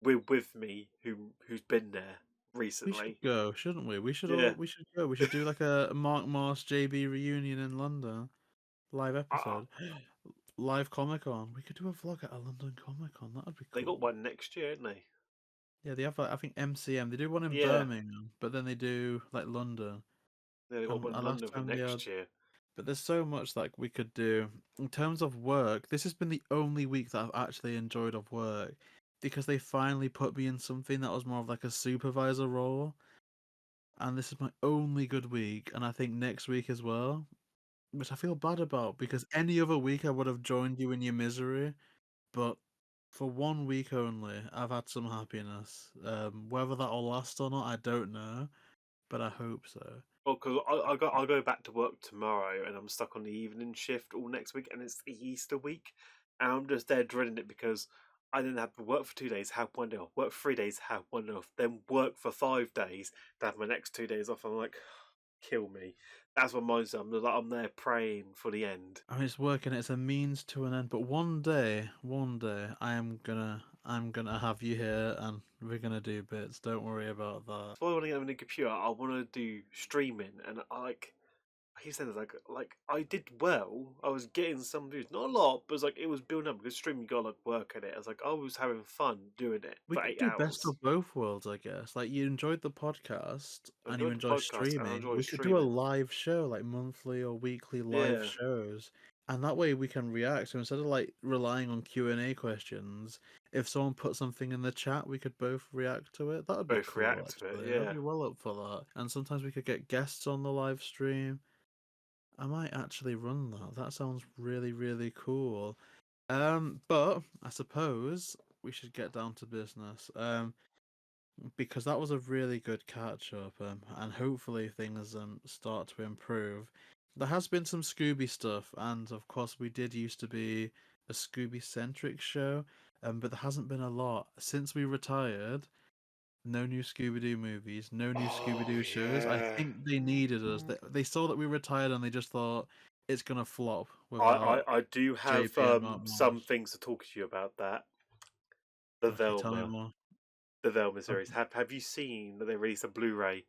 [SPEAKER 2] with me who's been there
[SPEAKER 1] we should
[SPEAKER 2] recently.
[SPEAKER 1] go, shouldn't we?
[SPEAKER 2] Yeah,
[SPEAKER 1] We should go. We should do like a Mark Moss JB reunion in London, live
[SPEAKER 2] uh,
[SPEAKER 1] episode, live Comic Con. We could do a vlog at a London Comic Con. That'd be
[SPEAKER 2] they got
[SPEAKER 1] cool.
[SPEAKER 2] one next year, didn't they?
[SPEAKER 1] Yeah, they have like I think MCM. They do one in
[SPEAKER 2] Yeah,
[SPEAKER 1] Birmingham, but then they do like London.
[SPEAKER 2] they got
[SPEAKER 1] And
[SPEAKER 2] one in
[SPEAKER 1] last
[SPEAKER 2] London for
[SPEAKER 1] time they had,
[SPEAKER 2] next year.
[SPEAKER 1] but there's so much like we could do in terms of work. This has been the only week that I've actually enjoyed of work because they finally put me in something that was more of like a supervisor role, and this is my only good week, and I think next week as well, which I feel bad about because any other week I would have joined you in your misery, but for 1 week only, I've had some happiness. Whether that'll last or not, I don't know, but I hope so.
[SPEAKER 2] Well, because I'll go back to work tomorrow, and I'm stuck on the evening shift all next week, and it's the Easter week, and I'm just there dreading it because I didn't have to work for 2 days, have one day off, work for 3 days, have one day off, then work for 5 days to have my next 2 days off. I'm like, kill me. That's what mine's. I'm there praying for the end.
[SPEAKER 1] I mean, it's working. It's a means to an end. But one day, I'm gonna have you here, and we're gonna do bits. Don't worry about that.
[SPEAKER 2] That's why when I get a new computer, I want to do streaming, and I keep saying this, I did well. I was getting some views, not a lot, but it was building up because streaming, you got to like work at it. I was having fun doing it
[SPEAKER 1] We
[SPEAKER 2] for
[SPEAKER 1] could
[SPEAKER 2] eight
[SPEAKER 1] do best
[SPEAKER 2] hours.
[SPEAKER 1] of both worlds, I guess. Like you enjoyed the podcast
[SPEAKER 2] I
[SPEAKER 1] and you
[SPEAKER 2] enjoyed the
[SPEAKER 1] enjoy
[SPEAKER 2] podcast and I
[SPEAKER 1] streaming.
[SPEAKER 2] enjoy
[SPEAKER 1] We could do a
[SPEAKER 2] streaming.
[SPEAKER 1] live show, like monthly or weekly live
[SPEAKER 2] Yeah,
[SPEAKER 1] shows, and that way we can react. So instead of like relying on Q&A questions, if someone put something in the chat, we could both react to it. That would be
[SPEAKER 2] both
[SPEAKER 1] cool,
[SPEAKER 2] react to it.
[SPEAKER 1] actually. I'd
[SPEAKER 2] Yeah,
[SPEAKER 1] be well up for that. And sometimes we could get guests on the live stream. I might actually run that. That sounds really, really cool. But I suppose we should get down to business. Because that was a really good catch up, and hopefully things start to improve. There has been some Scooby stuff, and of course we did used to be a Scooby centric show, but there hasn't been a lot since we retired. No new Scooby Doo movies, no new Scooby
[SPEAKER 2] oh
[SPEAKER 1] Doo shows. I
[SPEAKER 2] yeah.
[SPEAKER 1] think they needed us. They saw that we retired and they just thought it's gonna flop
[SPEAKER 2] I
[SPEAKER 1] without
[SPEAKER 2] I do have
[SPEAKER 1] JayBee and Mark
[SPEAKER 2] some
[SPEAKER 1] Marsh.
[SPEAKER 2] things to talk to you about that. The
[SPEAKER 1] Okay, tell me
[SPEAKER 2] Velma,
[SPEAKER 1] more.
[SPEAKER 2] the Velma
[SPEAKER 1] Oh,
[SPEAKER 2] series. Have you seen that they released a Blu-ray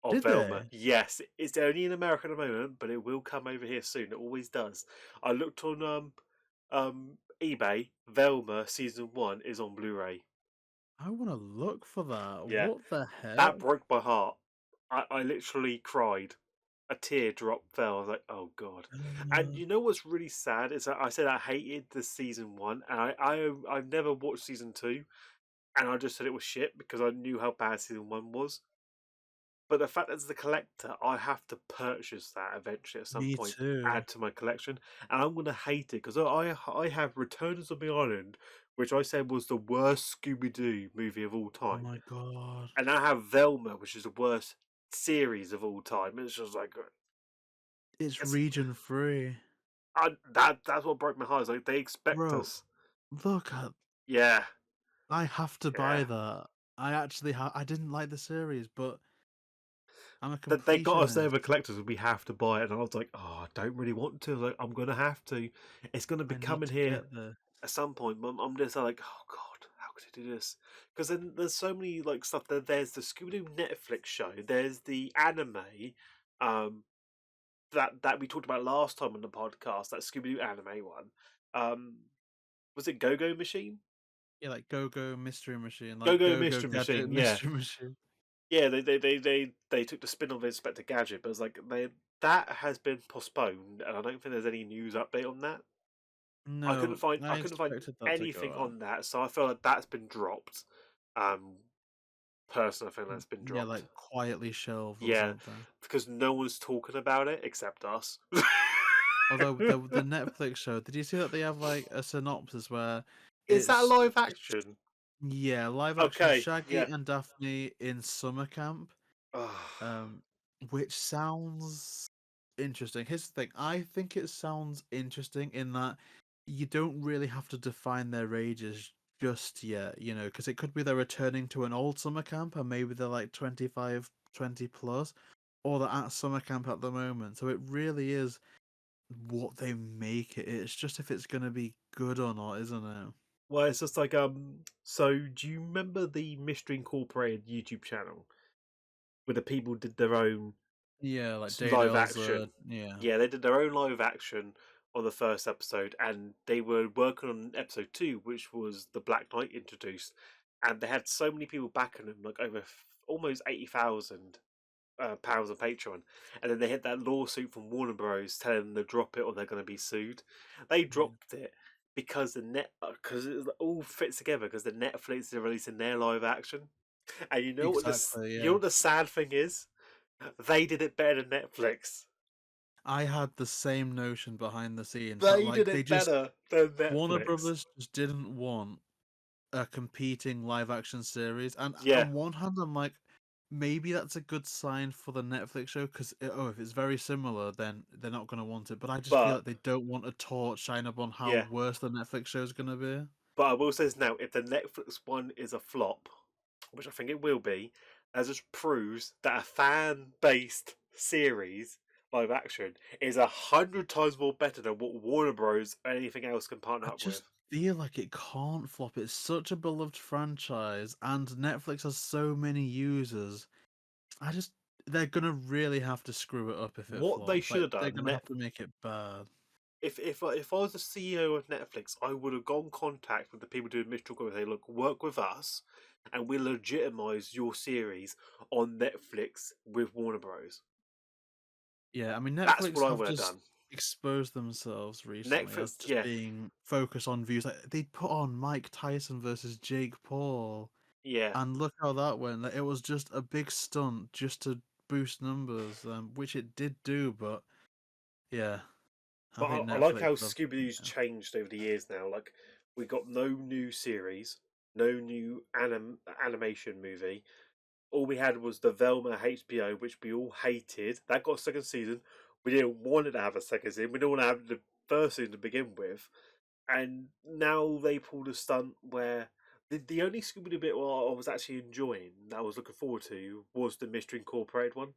[SPEAKER 2] of
[SPEAKER 1] did
[SPEAKER 2] Velma?
[SPEAKER 1] they?
[SPEAKER 2] Yes, it's only in America at the moment, but it will come over here soon. It always does. I looked on eBay. Velma season 1 is on Blu-ray.
[SPEAKER 1] I want to look for that.
[SPEAKER 2] Yeah,
[SPEAKER 1] What the
[SPEAKER 2] that
[SPEAKER 1] heck?
[SPEAKER 2] broke my heart. I literally cried. A teardrop fell. I was like, oh god. And
[SPEAKER 1] Uh,
[SPEAKER 2] you know what's really sad is that I said I hated the season 1, and I've never watched season 2, and I just said it was shit because I knew how bad season 1 was. But the fact that as a collector, I have to purchase that eventually at some
[SPEAKER 1] Me
[SPEAKER 2] point,
[SPEAKER 1] too.
[SPEAKER 2] add to my collection, and I'm gonna hate it because I have Returns of the Island, which I said was the worst Scooby Doo movie of all
[SPEAKER 1] Oh
[SPEAKER 2] time,
[SPEAKER 1] my god.
[SPEAKER 2] and I have Velma, which is the worst series of all time. It's just like
[SPEAKER 1] It's
[SPEAKER 2] it's
[SPEAKER 1] region free.
[SPEAKER 2] that's what broke my heart. It's like they expect
[SPEAKER 1] Bro,
[SPEAKER 2] us.
[SPEAKER 1] look at
[SPEAKER 2] Yeah,
[SPEAKER 1] I have to buy
[SPEAKER 2] yeah.
[SPEAKER 1] that. I didn't like the series, but I'm a
[SPEAKER 2] That they got us there
[SPEAKER 1] completionist.
[SPEAKER 2] with collectors, and we have to buy it. And I was like, oh, I don't really want to. Like, I'm gonna have to. It's gonna be
[SPEAKER 1] I need
[SPEAKER 2] coming
[SPEAKER 1] to
[SPEAKER 2] here
[SPEAKER 1] get this.
[SPEAKER 2] at some point. I'm just like, oh god, how could I do this? Because then there's so many like stuff. There's the Scooby Doo Netflix show. There's the anime, um, that we talked about last time on the podcast. That Scooby Doo anime one. Um, was it Go Go Machine?
[SPEAKER 1] Yeah, like Go Go Mystery Machine,
[SPEAKER 2] Go
[SPEAKER 1] like
[SPEAKER 2] Go
[SPEAKER 1] Go Go
[SPEAKER 2] Mystery
[SPEAKER 1] Gadget
[SPEAKER 2] Machine. Yeah,
[SPEAKER 1] Mystery Machine.
[SPEAKER 2] yeah. They took the spin off Inspector Gadget, but it's like that has been postponed, and I don't think there's any news update on that.
[SPEAKER 1] No,
[SPEAKER 2] I
[SPEAKER 1] I
[SPEAKER 2] couldn't find
[SPEAKER 1] expected that to go
[SPEAKER 2] anything
[SPEAKER 1] out.
[SPEAKER 2] on that, so I feel like that's been dropped. Um, Personally, I think that's been
[SPEAKER 1] Yeah,
[SPEAKER 2] dropped.
[SPEAKER 1] like quietly shelved or
[SPEAKER 2] Yeah,
[SPEAKER 1] something.
[SPEAKER 2] because no one's talking about it except us.
[SPEAKER 1] Although the Netflix show, did you see that they have like a synopsis where
[SPEAKER 2] Is that
[SPEAKER 1] it's
[SPEAKER 2] live action?
[SPEAKER 1] yeah, live action
[SPEAKER 2] Okay,
[SPEAKER 1] Shaggy
[SPEAKER 2] yeah.
[SPEAKER 1] and Daphne in summer camp, um, which sounds interesting. Here's the thing, I think it sounds interesting in that you don't really have to define their ages just yet, because it could be they're returning to an old summer camp and maybe they're like 25, 20 plus, or they're at summer camp at the moment. So it really is what they make it. It's just if it's gonna be good or not, isn't it?
[SPEAKER 2] Well, it's just like So, do you remember the Mystery Incorporated YouTube channel where the people did their own
[SPEAKER 1] Yeah, like
[SPEAKER 2] live
[SPEAKER 1] Daydale's,
[SPEAKER 2] action?
[SPEAKER 1] yeah.
[SPEAKER 2] Yeah, they did their own live action on the first episode, and they were working on episode 2, which was the Black Knight introduced, and they had so many people backing them, like over almost 80,000 pounds on Patreon, and then they had that lawsuit from Warner Bros. Telling them to drop it or they're going to be sued. They
[SPEAKER 1] Yeah.
[SPEAKER 2] dropped it because because it all fits together because the Netflix are releasing their live action, and
[SPEAKER 1] Exactly,
[SPEAKER 2] you know
[SPEAKER 1] yeah.
[SPEAKER 2] what the sad thing is? They did it better than Netflix.
[SPEAKER 1] I had the same notion behind the scenes that
[SPEAKER 2] They
[SPEAKER 1] like
[SPEAKER 2] did
[SPEAKER 1] they
[SPEAKER 2] it
[SPEAKER 1] just
[SPEAKER 2] better than
[SPEAKER 1] Warner
[SPEAKER 2] Netflix.
[SPEAKER 1] Brothers just didn't want a competing live action series. And
[SPEAKER 2] Yeah,
[SPEAKER 1] on one hand, I'm like, maybe that's a good sign for the Netflix show because if it's very similar, then they're not going to want it. But I just feel
[SPEAKER 2] but
[SPEAKER 1] like they don't want a torch shine up on how
[SPEAKER 2] yeah,
[SPEAKER 1] worse the Netflix show is going to be.
[SPEAKER 2] but I will say this now: if the Netflix one is a flop, which I think it will be, that just proves that a fan-based series live action is 100 times more better than what Warner Bros. Or anything else can partner
[SPEAKER 1] I
[SPEAKER 2] up
[SPEAKER 1] just
[SPEAKER 2] with.
[SPEAKER 1] feel like it can't flop. It's such a beloved franchise, and Netflix has so many users. I just they're gonna really have to screw it up if it
[SPEAKER 2] What they
[SPEAKER 1] flops.
[SPEAKER 2] should
[SPEAKER 1] Like
[SPEAKER 2] have
[SPEAKER 1] they're
[SPEAKER 2] done,
[SPEAKER 1] gonna have to make it bad.
[SPEAKER 2] if I was the CEO of Netflix, I would have gone contact with the people doing Mystery Corp and say, look, work with us, and we'll legitimize your series on Netflix with Warner Bros.
[SPEAKER 1] Yeah, I mean
[SPEAKER 2] That's
[SPEAKER 1] Netflix
[SPEAKER 2] what I
[SPEAKER 1] have
[SPEAKER 2] would have
[SPEAKER 1] just
[SPEAKER 2] done.
[SPEAKER 1] exposed themselves recently as
[SPEAKER 2] Netflix,
[SPEAKER 1] just
[SPEAKER 2] yeah,
[SPEAKER 1] being focused on views. Like they put on Mike Tyson versus Jake Paul,
[SPEAKER 2] yeah.
[SPEAKER 1] and look how that went. Like, it was just a big stunt just to boost numbers, which it did do. But yeah, I
[SPEAKER 2] But
[SPEAKER 1] think
[SPEAKER 2] I like
[SPEAKER 1] Netflix
[SPEAKER 2] how
[SPEAKER 1] have.
[SPEAKER 2] Scooby-Doo's
[SPEAKER 1] Yeah.
[SPEAKER 2] changed over the years now. Like, we got no new series, no new animation movie. All we had was the Velma HBO, which we all hated. That got a second season. We didn't want it to have a second season. We didn't want to have the first season to begin with. And now they pulled a stunt where the only Scooby Doo bit I was actually enjoying, that I was looking forward to, was the Mystery Incorporated one.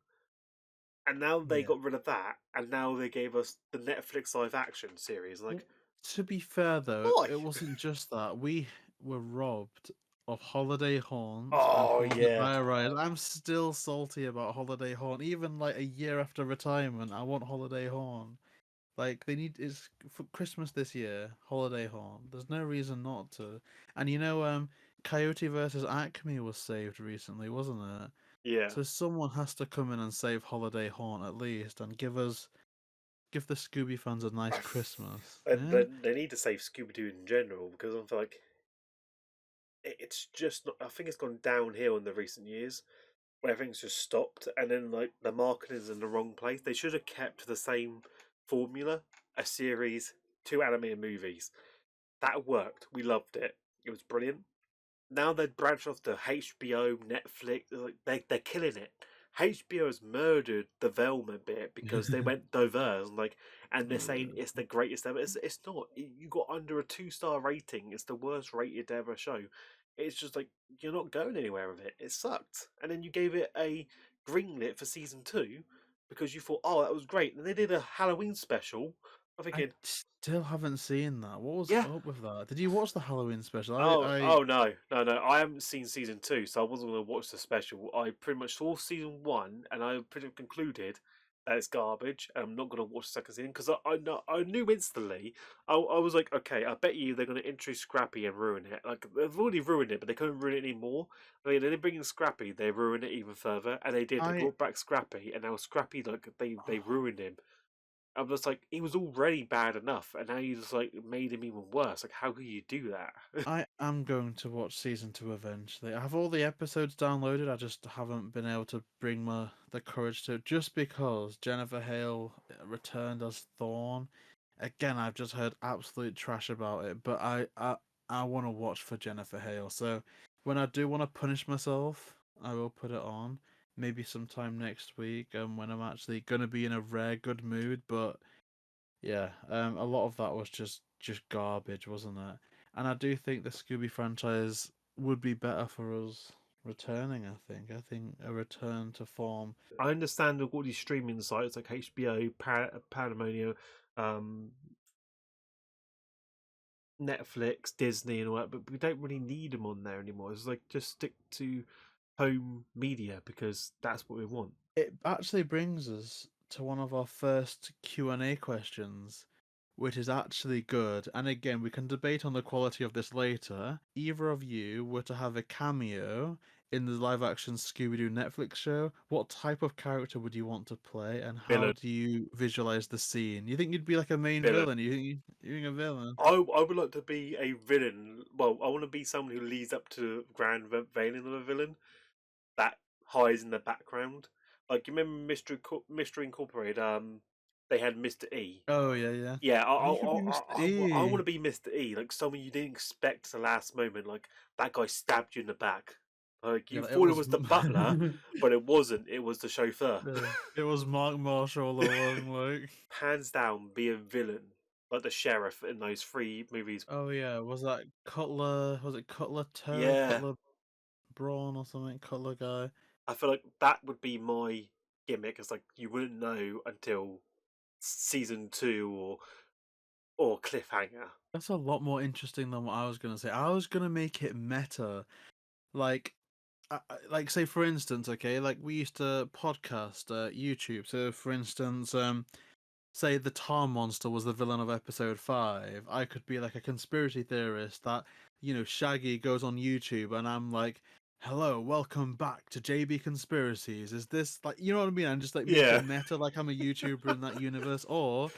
[SPEAKER 2] And now they
[SPEAKER 1] Yeah.
[SPEAKER 2] got rid of that, and now they gave us the Netflix live action series.
[SPEAKER 1] Well,
[SPEAKER 2] Like,
[SPEAKER 1] to be fair though,
[SPEAKER 2] why?
[SPEAKER 1] it wasn't just that. We were robbed of Holiday Haunt and
[SPEAKER 2] Oh
[SPEAKER 1] Haunted
[SPEAKER 2] yeah,
[SPEAKER 1] by a Riot. I'm still salty about Holiday Haunt. Even like a year after retirement, I want Holiday Haunt. Like they need it's for Christmas this year, Holiday Haunt. There's no reason not to. And Coyote versus Acme was saved recently, wasn't it?
[SPEAKER 2] yeah.
[SPEAKER 1] So someone has to come in and save Holiday Haunt at least and give the Scooby fans a nice Christmas. Yeah?
[SPEAKER 2] They need to save Scooby Doo in general because I'm like, it's just not. I think it's gone downhill in the recent years where everything's just stopped, and then like the marketing's in the wrong place. They should have kept the same formula: a series, two animated movies. That worked. We loved it. It was brilliant. Now they're branching off to HBO, Netflix. Like they're killing it. HBO has murdered the Velma bit because they went diverse, and they're saying it's the greatest ever. It's not. You got under a 2-star rating. It's the worst rated ever show. It's just like you're not going anywhere with it. It sucked. And then you gave it a greenlit for season 2 because you thought, oh, that was great. And they did a Halloween special. I'm
[SPEAKER 1] I
[SPEAKER 2] thinking,
[SPEAKER 1] still haven't seen that. What was
[SPEAKER 2] yeah,
[SPEAKER 1] up with that? Did you watch the Halloween special? I
[SPEAKER 2] oh no, no, no! I haven't seen season 2, so I wasn't going to watch the special. I pretty much saw season 1, and I pretty much concluded that it's garbage. And I'm not going to watch the second season because I knew instantly. I was like, okay, I bet you they're going to introduce Scrappy and ruin it. Like they've already ruined it, but they couldn't ruin it anymore. I mean, they bring in Scrappy, they ruin it even further, and they did. They
[SPEAKER 1] I
[SPEAKER 2] brought back Scrappy, and now Scrappy, like they ruined him. I'm just like, he was already bad enough, and now you just like made him even worse. Like, how could you do that?
[SPEAKER 1] I am going to watch season 2 eventually. I have all the episodes downloaded. I just haven't been able to bring the courage to just because Jennifer Hale returned as Thorn. Again, I've just heard absolute trash about it, but I want to watch for Jennifer Hale. So when I do want to punish myself, I will put it on. Maybe sometime next week, when I'm actually gonna be in a rare good mood. But yeah, a lot of that was just garbage, wasn't it? And I do think the Scooby franchise would be better for us returning. I think a return to form.
[SPEAKER 2] I understand all these streaming sites like HBO, Pandemonium, um, Netflix, Disney, and all that, but we don't really need them on there anymore. It's like just stick to home media because that's what we want.
[SPEAKER 1] It actually brings us to one of our first Q&A questions, which is actually good. And again, we can debate on the quality of this later. Either of you were to have a cameo in the live action Scooby Doo Netflix show, what type of character would you want to play and how
[SPEAKER 2] Villain,
[SPEAKER 1] do you visualize the scene? You think you'd be like a main
[SPEAKER 2] villain.
[SPEAKER 1] villain? You think a villain?
[SPEAKER 2] I would like to be a villain. Well, I want to be someone who leads up to grand veiling of a villain that hides in the background. Like you remember Mystery Incorporated? they had Mr. E.
[SPEAKER 1] Oh yeah, yeah.
[SPEAKER 2] Yeah,
[SPEAKER 1] Oh, you could be Mr.
[SPEAKER 2] I want
[SPEAKER 1] E.
[SPEAKER 2] to be Mr. E, like someone you didn't expect at the last moment. Like that guy stabbed you in the back. Like
[SPEAKER 1] Yeah,
[SPEAKER 2] you
[SPEAKER 1] like, it
[SPEAKER 2] thought it
[SPEAKER 1] was.
[SPEAKER 2] was the butler, but it wasn't. It was the chauffeur.
[SPEAKER 1] Yeah, it was Mark Marshall all along. Like,
[SPEAKER 2] Hands down, be a villain like the sheriff in those three movies.
[SPEAKER 1] oh yeah, was that Cutler? Was it Cutler Toe,
[SPEAKER 2] Yeah,
[SPEAKER 1] Cutler Brawn, or something? Cutler guy.
[SPEAKER 2] I feel like that would be my gimmick. It's like you wouldn't know until season 2 or cliffhanger.
[SPEAKER 1] That's a lot more interesting than what I was gonna say. I was gonna make it meta, like, like say for instance, okay, like we used to podcast YouTube. So for instance, say the tar monster was the villain of episode 5, I could be like a conspiracy theorist that, Shaggy goes on YouTube and I'm like, hello, welcome back to JayBee Conspiracies. Is this like, you know what I mean? And just like make it
[SPEAKER 2] Yeah,
[SPEAKER 1] meta, like I'm a YouTuber in that universe, or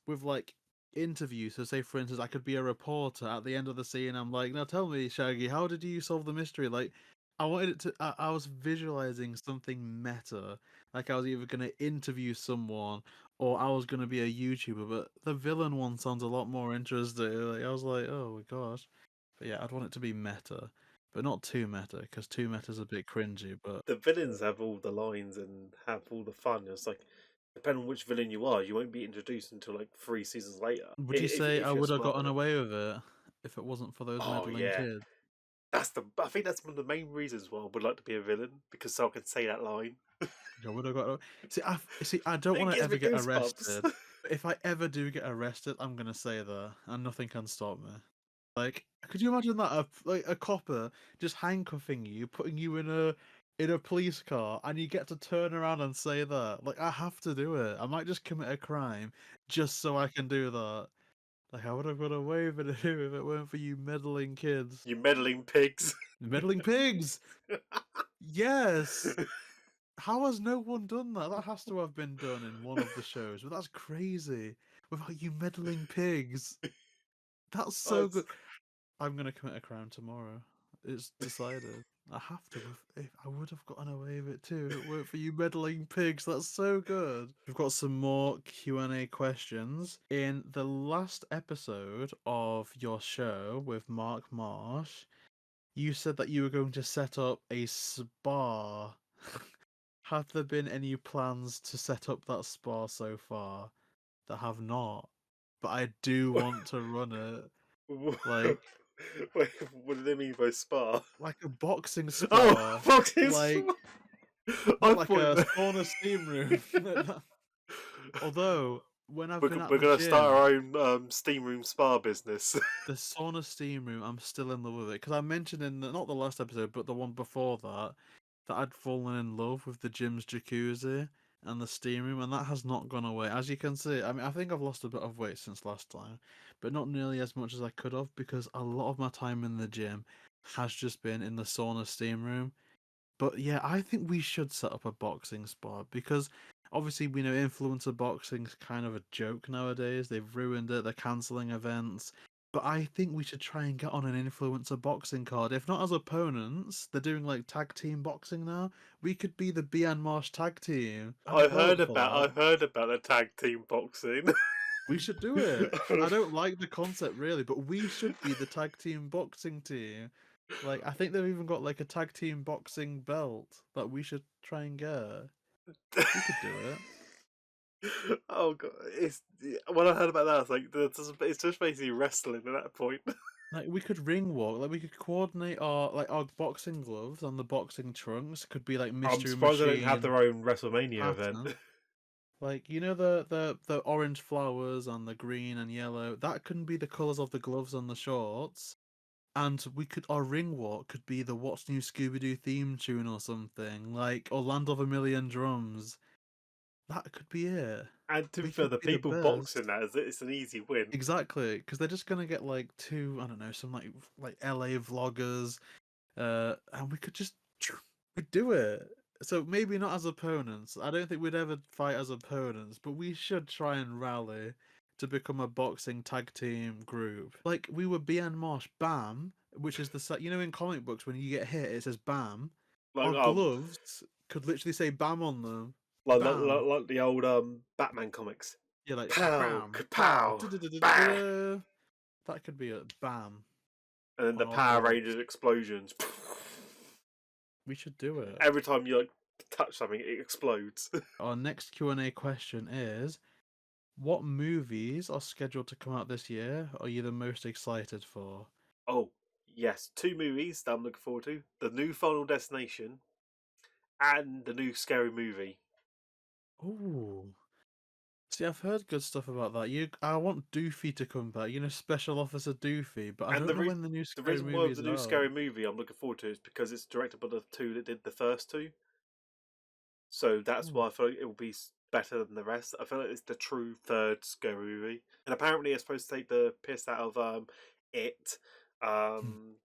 [SPEAKER 1] with like interviews. So say for instance, I could be a reporter at the end of the scene. I'm like, now tell me, Shaggy, how did you solve the mystery? Like, I wanted it to. I was visualizing something meta, like I was either going to interview someone or I was gonna be a YouTuber, but the villain one sounds a lot more interesting. Like I was like, oh my gosh. But yeah, I'd want it to be meta, but not too meta, because too meta's a bit cringy. But
[SPEAKER 2] the villains have all the lines and have all the fun. It's like, depending on which villain you are, you won't be introduced until like 3 seasons later.
[SPEAKER 1] would you say I
[SPEAKER 2] If you're
[SPEAKER 1] would have
[SPEAKER 2] smart
[SPEAKER 1] gotten
[SPEAKER 2] enough.
[SPEAKER 1] away with it if it wasn't for those
[SPEAKER 2] Oh
[SPEAKER 1] meddling
[SPEAKER 2] yeah,
[SPEAKER 1] kids?
[SPEAKER 2] I think that's one of the main reasons why I would like to be a villain because so I can say that line.
[SPEAKER 1] I would have got. See, I don't
[SPEAKER 2] It
[SPEAKER 1] want to
[SPEAKER 2] gives me
[SPEAKER 1] ever get
[SPEAKER 2] goosebumps.
[SPEAKER 1] arrested. But if I ever do get arrested, I'm gonna say that, and nothing can stop me. Like, could you imagine that? Like a copper just handcuffing you, putting you in a police car, and you get to turn around and say that. Like, I have to do it. I might just commit a crime just so I can do that. Like, I would have got away with it if it weren't for you meddling kids.
[SPEAKER 2] You meddling pigs.
[SPEAKER 1] Meddling pigs! Yes! How has no one done that? That has to have been done in one of the shows, but that's crazy. Without you meddling pigs. That's
[SPEAKER 2] Oh,
[SPEAKER 1] so good. I'm gonna commit a crime tomorrow. It's decided. I have to. If I would have gotten away with it too if it weren't for you meddling pigs. That's so good. We've got some more Q&A questions. In the last episode of your show with Mark Marsh, you said that you were going to set up a spa. Have there been any plans to set up that spa so far? That have not. But I do want to run it. Like,
[SPEAKER 2] wait, what do they mean by spa?
[SPEAKER 1] like a boxing
[SPEAKER 2] Oh,
[SPEAKER 1] spa,
[SPEAKER 2] fucking
[SPEAKER 1] like
[SPEAKER 2] spa. I
[SPEAKER 1] not like
[SPEAKER 2] thought
[SPEAKER 1] a sauna steam room. Although when I've been at
[SPEAKER 2] we're
[SPEAKER 1] the
[SPEAKER 2] gonna start
[SPEAKER 1] gym,
[SPEAKER 2] our own steam room spa business.
[SPEAKER 1] the sauna steam room, I'm still in love with it because I mentioned in not the last episode, but the one before that, that I'd fallen in love with the gym's jacuzzi and the steam room, and that has not gone away. As you can see, I mean, I think I've lost a bit of weight since last time, but not nearly as much as I could have because a lot of my time in the gym has just been in the sauna steam room. But yeah, I think we should set up a boxing spot because obviously we know influencer boxing's kind of a joke nowadays. They've ruined it, they're cancelling events. But I think we should try and get on an influencer boxing card. If not as opponents, they're doing like tag team boxing now. We could be the Bian Marsh tag team. I'd vote for
[SPEAKER 2] I
[SPEAKER 1] that.
[SPEAKER 2] heard about the tag team boxing.
[SPEAKER 1] We should do it. I don't like the concept really, but we should be the tag team boxing team. Like, I think they've even got like a tag team boxing belt that we should try and get. We could do it.
[SPEAKER 2] Oh god, it's when I heard about that, I was like, it's just basically wrestling at that point.
[SPEAKER 1] Like, we could ring walk. Like, we could coordinate our boxing gloves and the boxing trunks. Could be like
[SPEAKER 2] I'm
[SPEAKER 1] Mystery
[SPEAKER 2] surprised they don't have
[SPEAKER 1] Machine
[SPEAKER 2] their own WrestleMania event.
[SPEAKER 1] pattern. Like, the orange flowers and the green and yellow. That can be the colors of the gloves and the shorts. And our ring walk could be the What's New Scooby-Doo theme tune or something, like or Land of a Million Drums. That could be it.
[SPEAKER 2] And to be
[SPEAKER 1] We
[SPEAKER 2] fair,
[SPEAKER 1] could
[SPEAKER 2] the
[SPEAKER 1] be the
[SPEAKER 2] people boxing
[SPEAKER 1] best.
[SPEAKER 2] that it's an easy win.
[SPEAKER 1] Exactly, because they're just gonna get like two, I don't know, some like LA vloggers, and we could just we'd do it. So maybe not as opponents. I don't think we'd ever fight as opponents, but we should try and rally to become a boxing tag team group. Like we were BN Marsh Bam, which is the set. In comic books when you get hit, it says Bam.
[SPEAKER 2] Like
[SPEAKER 1] Our gloves could literally say Bam on them. Bam.
[SPEAKER 2] like the old Batman comics.
[SPEAKER 1] Yeah, like
[SPEAKER 2] pow,
[SPEAKER 1] bam, pow,
[SPEAKER 2] kapow, bang,
[SPEAKER 1] da-da-da-da-da. That could be a bam
[SPEAKER 2] and then
[SPEAKER 1] on
[SPEAKER 2] the
[SPEAKER 1] our
[SPEAKER 2] Power
[SPEAKER 1] doors.
[SPEAKER 2] Rangers explosions.
[SPEAKER 1] We should do it.
[SPEAKER 2] Every time you like touch something, it explodes.
[SPEAKER 1] Our next Q&A question is: what movies are scheduled to come out this year are you the most excited for?
[SPEAKER 2] Oh, yes, two movies that I'm looking forward to: the new Final Destination and the new Scary Movie.
[SPEAKER 1] Ooh. See, I've heard good stuff about that. I want Doofy to come back, Special Officer Doofy, but I
[SPEAKER 2] And
[SPEAKER 1] don't know when the new
[SPEAKER 2] the
[SPEAKER 1] Scary
[SPEAKER 2] reason why
[SPEAKER 1] Movie
[SPEAKER 2] the
[SPEAKER 1] is
[SPEAKER 2] new
[SPEAKER 1] out.
[SPEAKER 2] Scary Movie I'm looking forward to is because it's directed by the two that did the first two. So that's
[SPEAKER 1] Ooh.
[SPEAKER 2] why I feel like it will be better than the rest. I feel like it's the true third Scary Movie, and apparently it's supposed to take the piss out of it. Um,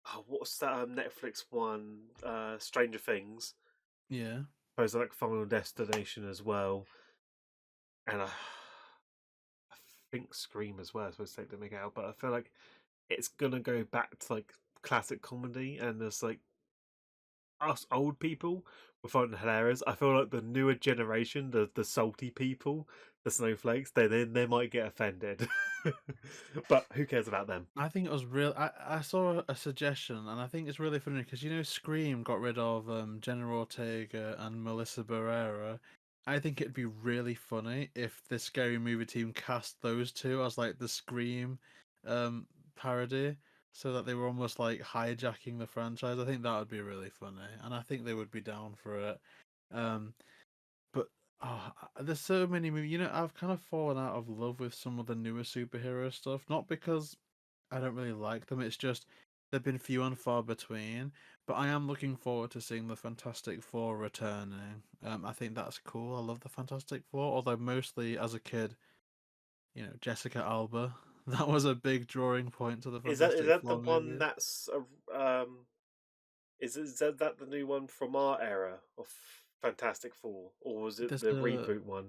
[SPEAKER 2] oh, what's that Netflix one? Stranger Things.
[SPEAKER 1] Yeah.
[SPEAKER 2] Suppose like Final Destination as well, and I think Scream as well is supposed to take the mick out. But I feel like it's gonna go back to like classic comedy, and there's like us old people will find it hilarious. I feel like the newer generation, the salty people, the snowflakes, they might get offended. But who cares about them?
[SPEAKER 1] I think it was real. I saw a suggestion, and I think it's really funny because Scream got rid of Jenna Ortega and Melissa Barrera. I think it'd be really funny if the Scary Movie team cast those two as like the Scream um, parody, so that they were almost like hijacking the franchise. I think that would be really funny, and I think they would be down for it. Um, but there's so many movies. I've kind of fallen out of love with some of the newer superhero stuff, not because I don't really like them. It's just they've been few and far between. But I am looking forward to seeing the Fantastic Four returning. I think that's cool. I love the Fantastic Four, although mostly as a kid, Jessica Alba. That was a big drawing point to the
[SPEAKER 2] Is
[SPEAKER 1] Fantastic
[SPEAKER 2] that the
[SPEAKER 1] Four
[SPEAKER 2] one
[SPEAKER 1] movies.
[SPEAKER 2] that's is that the new one from our era of Fantastic Four, or was it
[SPEAKER 1] There's
[SPEAKER 2] the reboot one?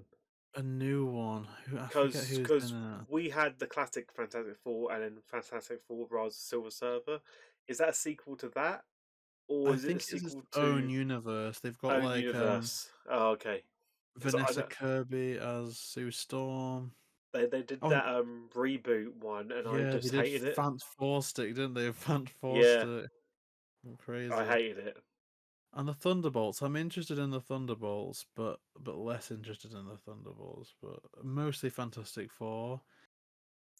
[SPEAKER 1] a new one. I forget
[SPEAKER 2] Because
[SPEAKER 1] who's in it.
[SPEAKER 2] we had the classic Fantastic Four and then Fantastic Four Rise of Silver Surfer. Is that a sequel to that, or
[SPEAKER 1] I
[SPEAKER 2] is it a
[SPEAKER 1] think it's its
[SPEAKER 2] sequel
[SPEAKER 1] own
[SPEAKER 2] to
[SPEAKER 1] universe. They've got
[SPEAKER 2] own
[SPEAKER 1] like
[SPEAKER 2] universe? Oh, okay. Because I
[SPEAKER 1] Vanessa
[SPEAKER 2] know
[SPEAKER 1] Kirby as Sue Storm.
[SPEAKER 2] they did
[SPEAKER 1] Oh,
[SPEAKER 2] that reboot one, and I
[SPEAKER 1] yeah, they
[SPEAKER 2] just
[SPEAKER 1] did
[SPEAKER 2] hated it.
[SPEAKER 1] Fant Four Stick, didn't they? Fant Four
[SPEAKER 2] Yeah,
[SPEAKER 1] Stick.
[SPEAKER 2] I
[SPEAKER 1] Crazy.
[SPEAKER 2] hated it.
[SPEAKER 1] And the Thunderbolts. I'm interested in the Thunderbolts, but less interested in the Thunderbolts. But mostly Fantastic Four.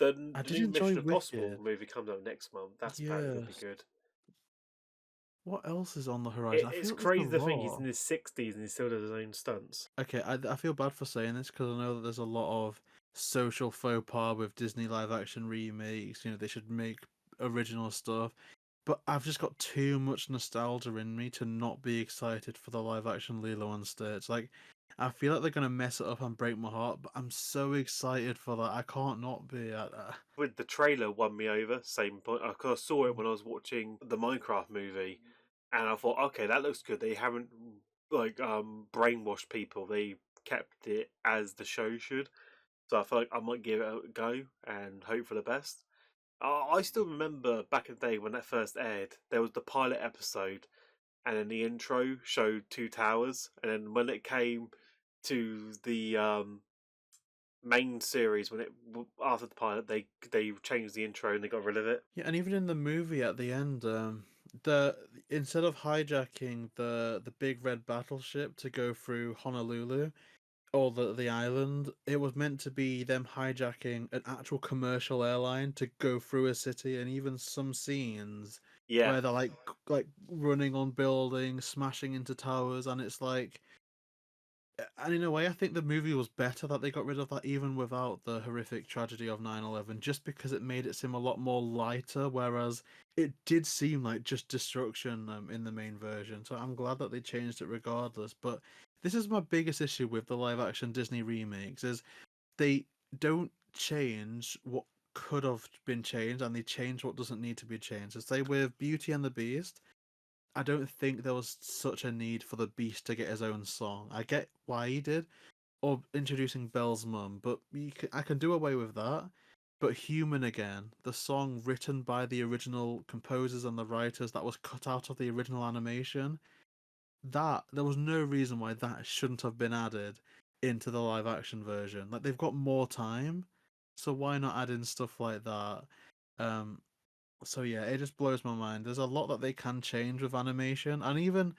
[SPEAKER 1] I
[SPEAKER 2] The
[SPEAKER 1] did
[SPEAKER 2] new
[SPEAKER 1] enjoy
[SPEAKER 2] Mission Impossible
[SPEAKER 1] Wicked.
[SPEAKER 2] movie comes out next month. That's apparently going to be
[SPEAKER 1] Yes.
[SPEAKER 2] good.
[SPEAKER 1] What else is on the horizon? I
[SPEAKER 2] It's
[SPEAKER 1] feel there's a
[SPEAKER 2] crazy to think he's
[SPEAKER 1] lot.
[SPEAKER 2] in his 60s and he still does his own stunts.
[SPEAKER 1] Okay, I feel bad for saying this because I know that there's a lot of social faux pas with Disney live action remakes. They should make original stuff. But I've just got too much nostalgia in me to not be excited for the live action Lilo and Stitch. Like, I feel like they're gonna mess it up and break my heart, but I'm so excited for that. I can't not be.
[SPEAKER 2] With the trailer won me over. Same point. I saw it when I was watching the Minecraft movie, and I thought, okay, that looks good. They haven't like brainwashed people. They kept it as the show should. So I feel like I might give it a go and hope for the best. I still remember back in the day when that first aired. There was the pilot episode, and then the intro showed two towers, and then when it came to the main series, when it after the pilot, they changed the intro and they got rid of it.
[SPEAKER 1] Yeah, and even in the movie at the end, the instead of hijacking the big red battleship to go through Honolulu, or the island, it was meant to be them hijacking an actual commercial airline to go through a city, and even some scenes
[SPEAKER 2] Yeah,
[SPEAKER 1] where they're like running on buildings, smashing into towers, and it's like, and in a way, I think the movie was better that they got rid of that, even without the horrific tragedy of 9/11, just because it made it seem a lot more lighter. Whereas it did seem like just destruction in the main version. So I'm glad that they changed it regardless. But this is my biggest issue with the live action Disney remakes: is they don't change what could have been changed, and they change what doesn't need to be changed. As say with Beauty and the Beast, I don't think there was such a need for the Beast to get his own song. I get why he did, or introducing Belle's mum, but I can do away with that. But Human Again, the song written by the original composers and the writers that was cut out of the original animation, that there was no reason why that shouldn't have been added. into the live action version. Like they've got more time, so why not add in stuff like that? Um, so yeah, it just blows my mind. There's a lot that they can change with animation, and even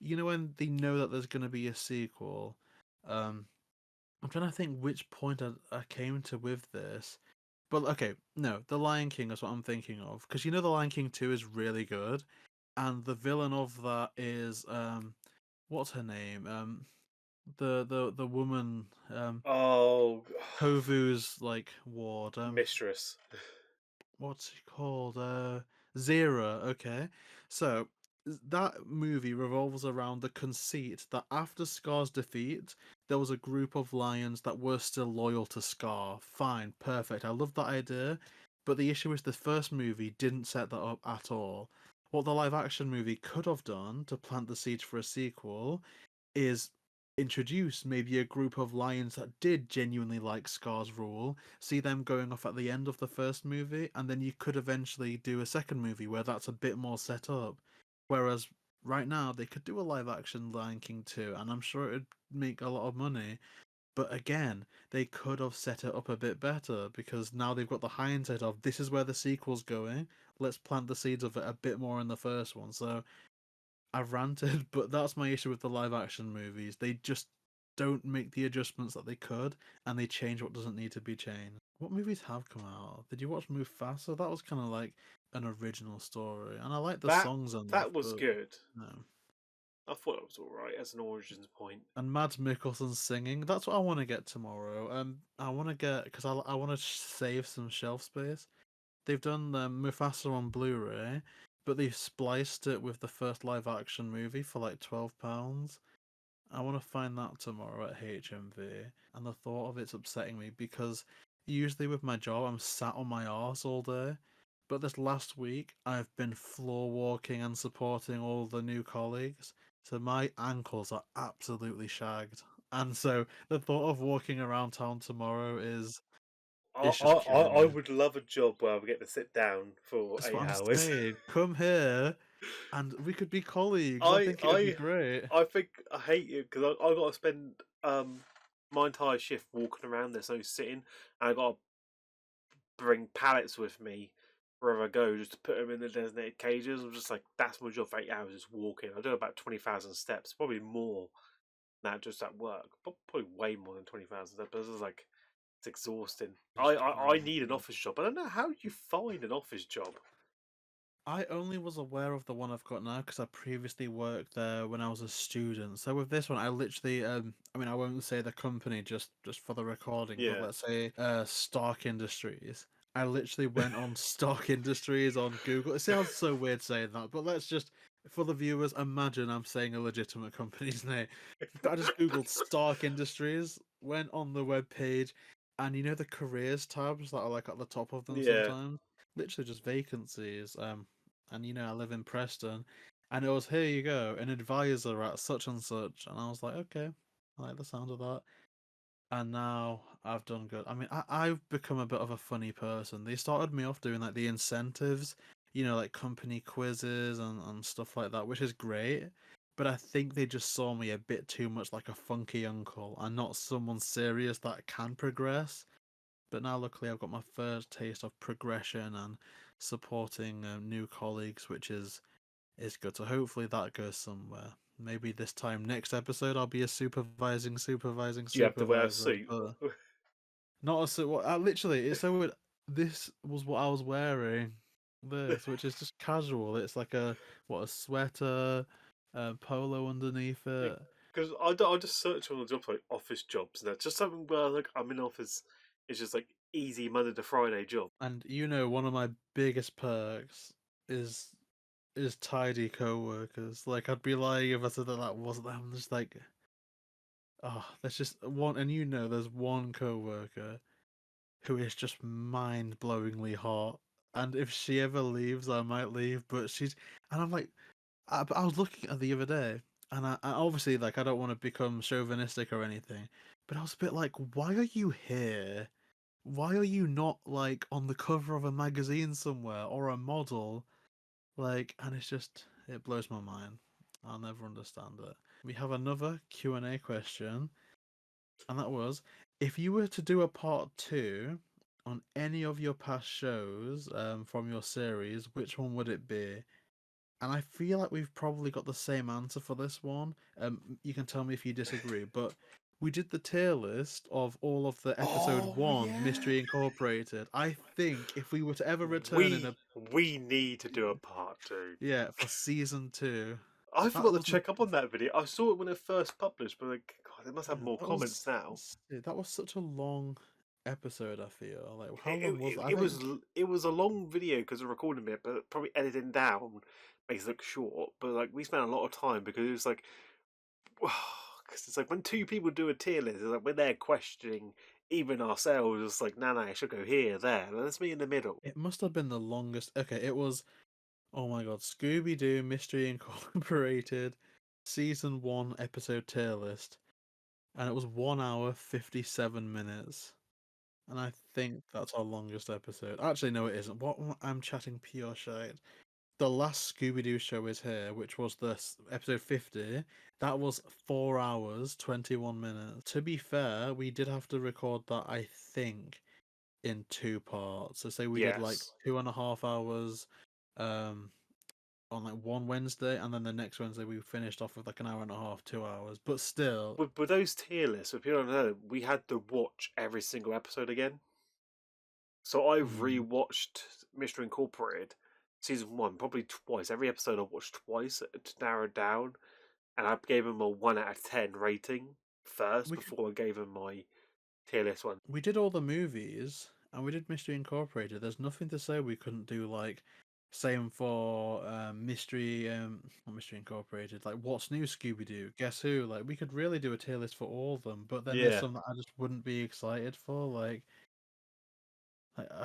[SPEAKER 1] when they know that there's going to be a sequel. Um, I'm trying to think which point I came to with this. But okay, no, The Lion King is what I'm thinking of because The Lion King 2 is really good, and the villain of that is what's her name? The woman
[SPEAKER 2] Oh,
[SPEAKER 1] Kovu's like ward.
[SPEAKER 2] mistress.
[SPEAKER 1] What's she called? Zira. Okay, so that movie revolves around the conceit that after Scar's defeat, there was a group of lions that were still loyal to Scar. Fine, perfect. I love that idea, but the issue is the first movie didn't set that up at all. What the live action movie could have done to plant the seeds for a sequel is introduce maybe a group of lions that did genuinely like Scar's rule, see them going off at the end of the first movie, and then you could eventually do a second movie where that's a bit more set up. Whereas right now they could do a live action Lion King 2, and I'm sure it'd make a lot of money. But again, they could have set it up a bit better because now they've got the hindsight of this is where the sequel's going. Let's plant the seeds of it a bit more in the first one. So I've ranted, but that's my issue with the live action movies. They just don't make the adjustments that they could, and they change what doesn't need to be changed. What movies have come out? Did you watch Mufasa? That was kind of like an original story, and I like the
[SPEAKER 2] That
[SPEAKER 1] songs enough,
[SPEAKER 2] that was
[SPEAKER 1] but
[SPEAKER 2] good.
[SPEAKER 1] no.
[SPEAKER 2] I thought it was all right as an origins point.
[SPEAKER 1] And Mads Mikkelsen singing. That's what I want to get tomorrow. I want to get because I want to save some shelf space. They've done Mufasa on Blu-ray, but they've spliced it with the first live action movie for like £12. I want to find that tomorrow at HMV, and the thought of it's upsetting me because usually with my job I'm sat on my arse all day, but this last week I've been floor walking and supporting all the new colleagues, so my ankles are absolutely shagged. And so the thought of walking around town tomorrow is
[SPEAKER 2] I,
[SPEAKER 1] it's
[SPEAKER 2] I,
[SPEAKER 1] just
[SPEAKER 2] I
[SPEAKER 1] killing
[SPEAKER 2] I
[SPEAKER 1] me.
[SPEAKER 2] would love a job where I would get to sit down for
[SPEAKER 1] That's what
[SPEAKER 2] eight
[SPEAKER 1] I'm
[SPEAKER 2] hours.
[SPEAKER 1] saying. Come here, and we could be colleagues. I
[SPEAKER 2] I
[SPEAKER 1] think it would be
[SPEAKER 2] I
[SPEAKER 1] great.
[SPEAKER 2] I think I hate it because I got to spend my entire shift walking around. There's no sitting, and I got to bring pallets with me wherever I go just to put them in the designated cages. I'm just like, that's my job for 8 hours, just walking. I do about 20,000 steps, probably more than that just at work, but probably way more than 20,000 steps. But this is like, it's exhausting.
[SPEAKER 1] Just
[SPEAKER 2] I
[SPEAKER 1] killing
[SPEAKER 2] need an
[SPEAKER 1] me.
[SPEAKER 2] office job. I don't know how you find an office job.
[SPEAKER 1] I only was aware of the one I've got now because I previously worked there when I was a student. So with this one, I literally, I mean, I won't say the company just for the recording, but
[SPEAKER 2] Yeah.
[SPEAKER 1] let's say Stark Industries. I literally went on Stark Industries on Google. It sounds so weird saying that, but let's just, for the viewers, imagine I'm saying a legitimate company's name. I just Googled Stark Industries, went on the web page, and the careers tabs that are like at the top of them
[SPEAKER 2] Yeah.
[SPEAKER 1] sometimes literally just vacancies. And I live in Preston, and it was here you go, an advisor at such and such, and I was like, okay, I like the sound of that. And now I've done good. I mean, I've become a bit of a funny person. They started me off doing like the incentives, like company quizzes and stuff like that, which is great. But I think they just saw me a bit too much like a funky uncle and not someone serious that can progress. But now, luckily, I've got my first taste of progression and supporting new colleagues, which is good. So hopefully that goes somewhere. Maybe this time next episode I'll be a
[SPEAKER 2] Do you have to wear a
[SPEAKER 1] supervisor,
[SPEAKER 2] suit?
[SPEAKER 1] but not a literally, it's so weird. This was what I was wearing. This, which is just casual. It's like a sweater, polo underneath it.
[SPEAKER 2] Because I just search on the job like office jobs, and that's just something where like I'm in office. It's just like easy Monday to Friday job.
[SPEAKER 1] And one of my biggest perks is tidy co-workers. Like I'd be lying if I said that wasn't them. I'm just like, oh, there's just one, and there's one co-worker who is just mind-blowingly hot. And if she ever leaves, I might leave. But and I'm like, I was looking at the other day, and I obviously like I don't want to become chauvinistic or anything, but I was a bit like, why are you here? Why are you not like on the cover of a magazine somewhere or a model? Like, and it blows my mind. I'll never understand it. We have another Q&A question. and that was, if you were to do a part two on any of your past shows from your series, which one would it be? And I feel like we've probably got the same answer for this one. You can tell me if you disagree, but we did the tier list of all of the episode
[SPEAKER 2] Oh
[SPEAKER 1] one
[SPEAKER 2] yeah.
[SPEAKER 1] Mystery Incorporated. I think if we were to ever return in
[SPEAKER 2] We
[SPEAKER 1] a
[SPEAKER 2] we need to do a part two.
[SPEAKER 1] yeah for season two,
[SPEAKER 2] I
[SPEAKER 1] that
[SPEAKER 2] forgot to
[SPEAKER 1] was a
[SPEAKER 2] check up on that video. I saw it when it first published, but like, God, they must have
[SPEAKER 1] yeah,
[SPEAKER 2] more comments now.
[SPEAKER 1] that was such a long episode. I feel like how
[SPEAKER 2] It,
[SPEAKER 1] long
[SPEAKER 2] it,
[SPEAKER 1] was
[SPEAKER 2] it,
[SPEAKER 1] it? I
[SPEAKER 2] it was
[SPEAKER 1] think
[SPEAKER 2] it was a long video because of recording it, but probably editing down makes it look short. But like we spent a lot of time because it was like, because it's like when two people do a tier list, it's like when they're questioning even ourselves, it's like, nah, I should go here, there. Let's meet in the middle.
[SPEAKER 1] it must have been the longest. Okay, it was. Oh my god, Scooby-Doo Mystery Incorporated season one episode tier list, and it was 1 hour 57 minutes. And I think that's our longest episode. Actually, no, it isn't. I'm chatting pure shit. The last Scooby Doo show is here, which was episode 50. That was 4 hours 21 minutes. To be fair, we did have to record that, I think, in two parts. So say we did like
[SPEAKER 2] Yes.
[SPEAKER 1] 2.5 hours, um, on like one Wednesday, and then the next Wednesday we finished off with like an hour and a half, 2 hours. But still,
[SPEAKER 2] With those tier lists, if people don't know, we had to watch every single episode again. So I've
[SPEAKER 1] mm,
[SPEAKER 2] rewatched Mystery Incorporated season one probably twice. Every episode I watched twice to narrow it down, and I gave him a 1 out of 10 rating first
[SPEAKER 1] we could
[SPEAKER 2] before I gave him my tier list one.
[SPEAKER 1] we did all the movies and we did Mystery Incorporated. There's nothing to say we couldn't do like same for not Mystery Incorporated, like What's New Scooby Doo, Guess Who? Like we could really do a tier list for all of them, but then there's
[SPEAKER 2] Yeah.
[SPEAKER 1] some that I just wouldn't be excited for. Like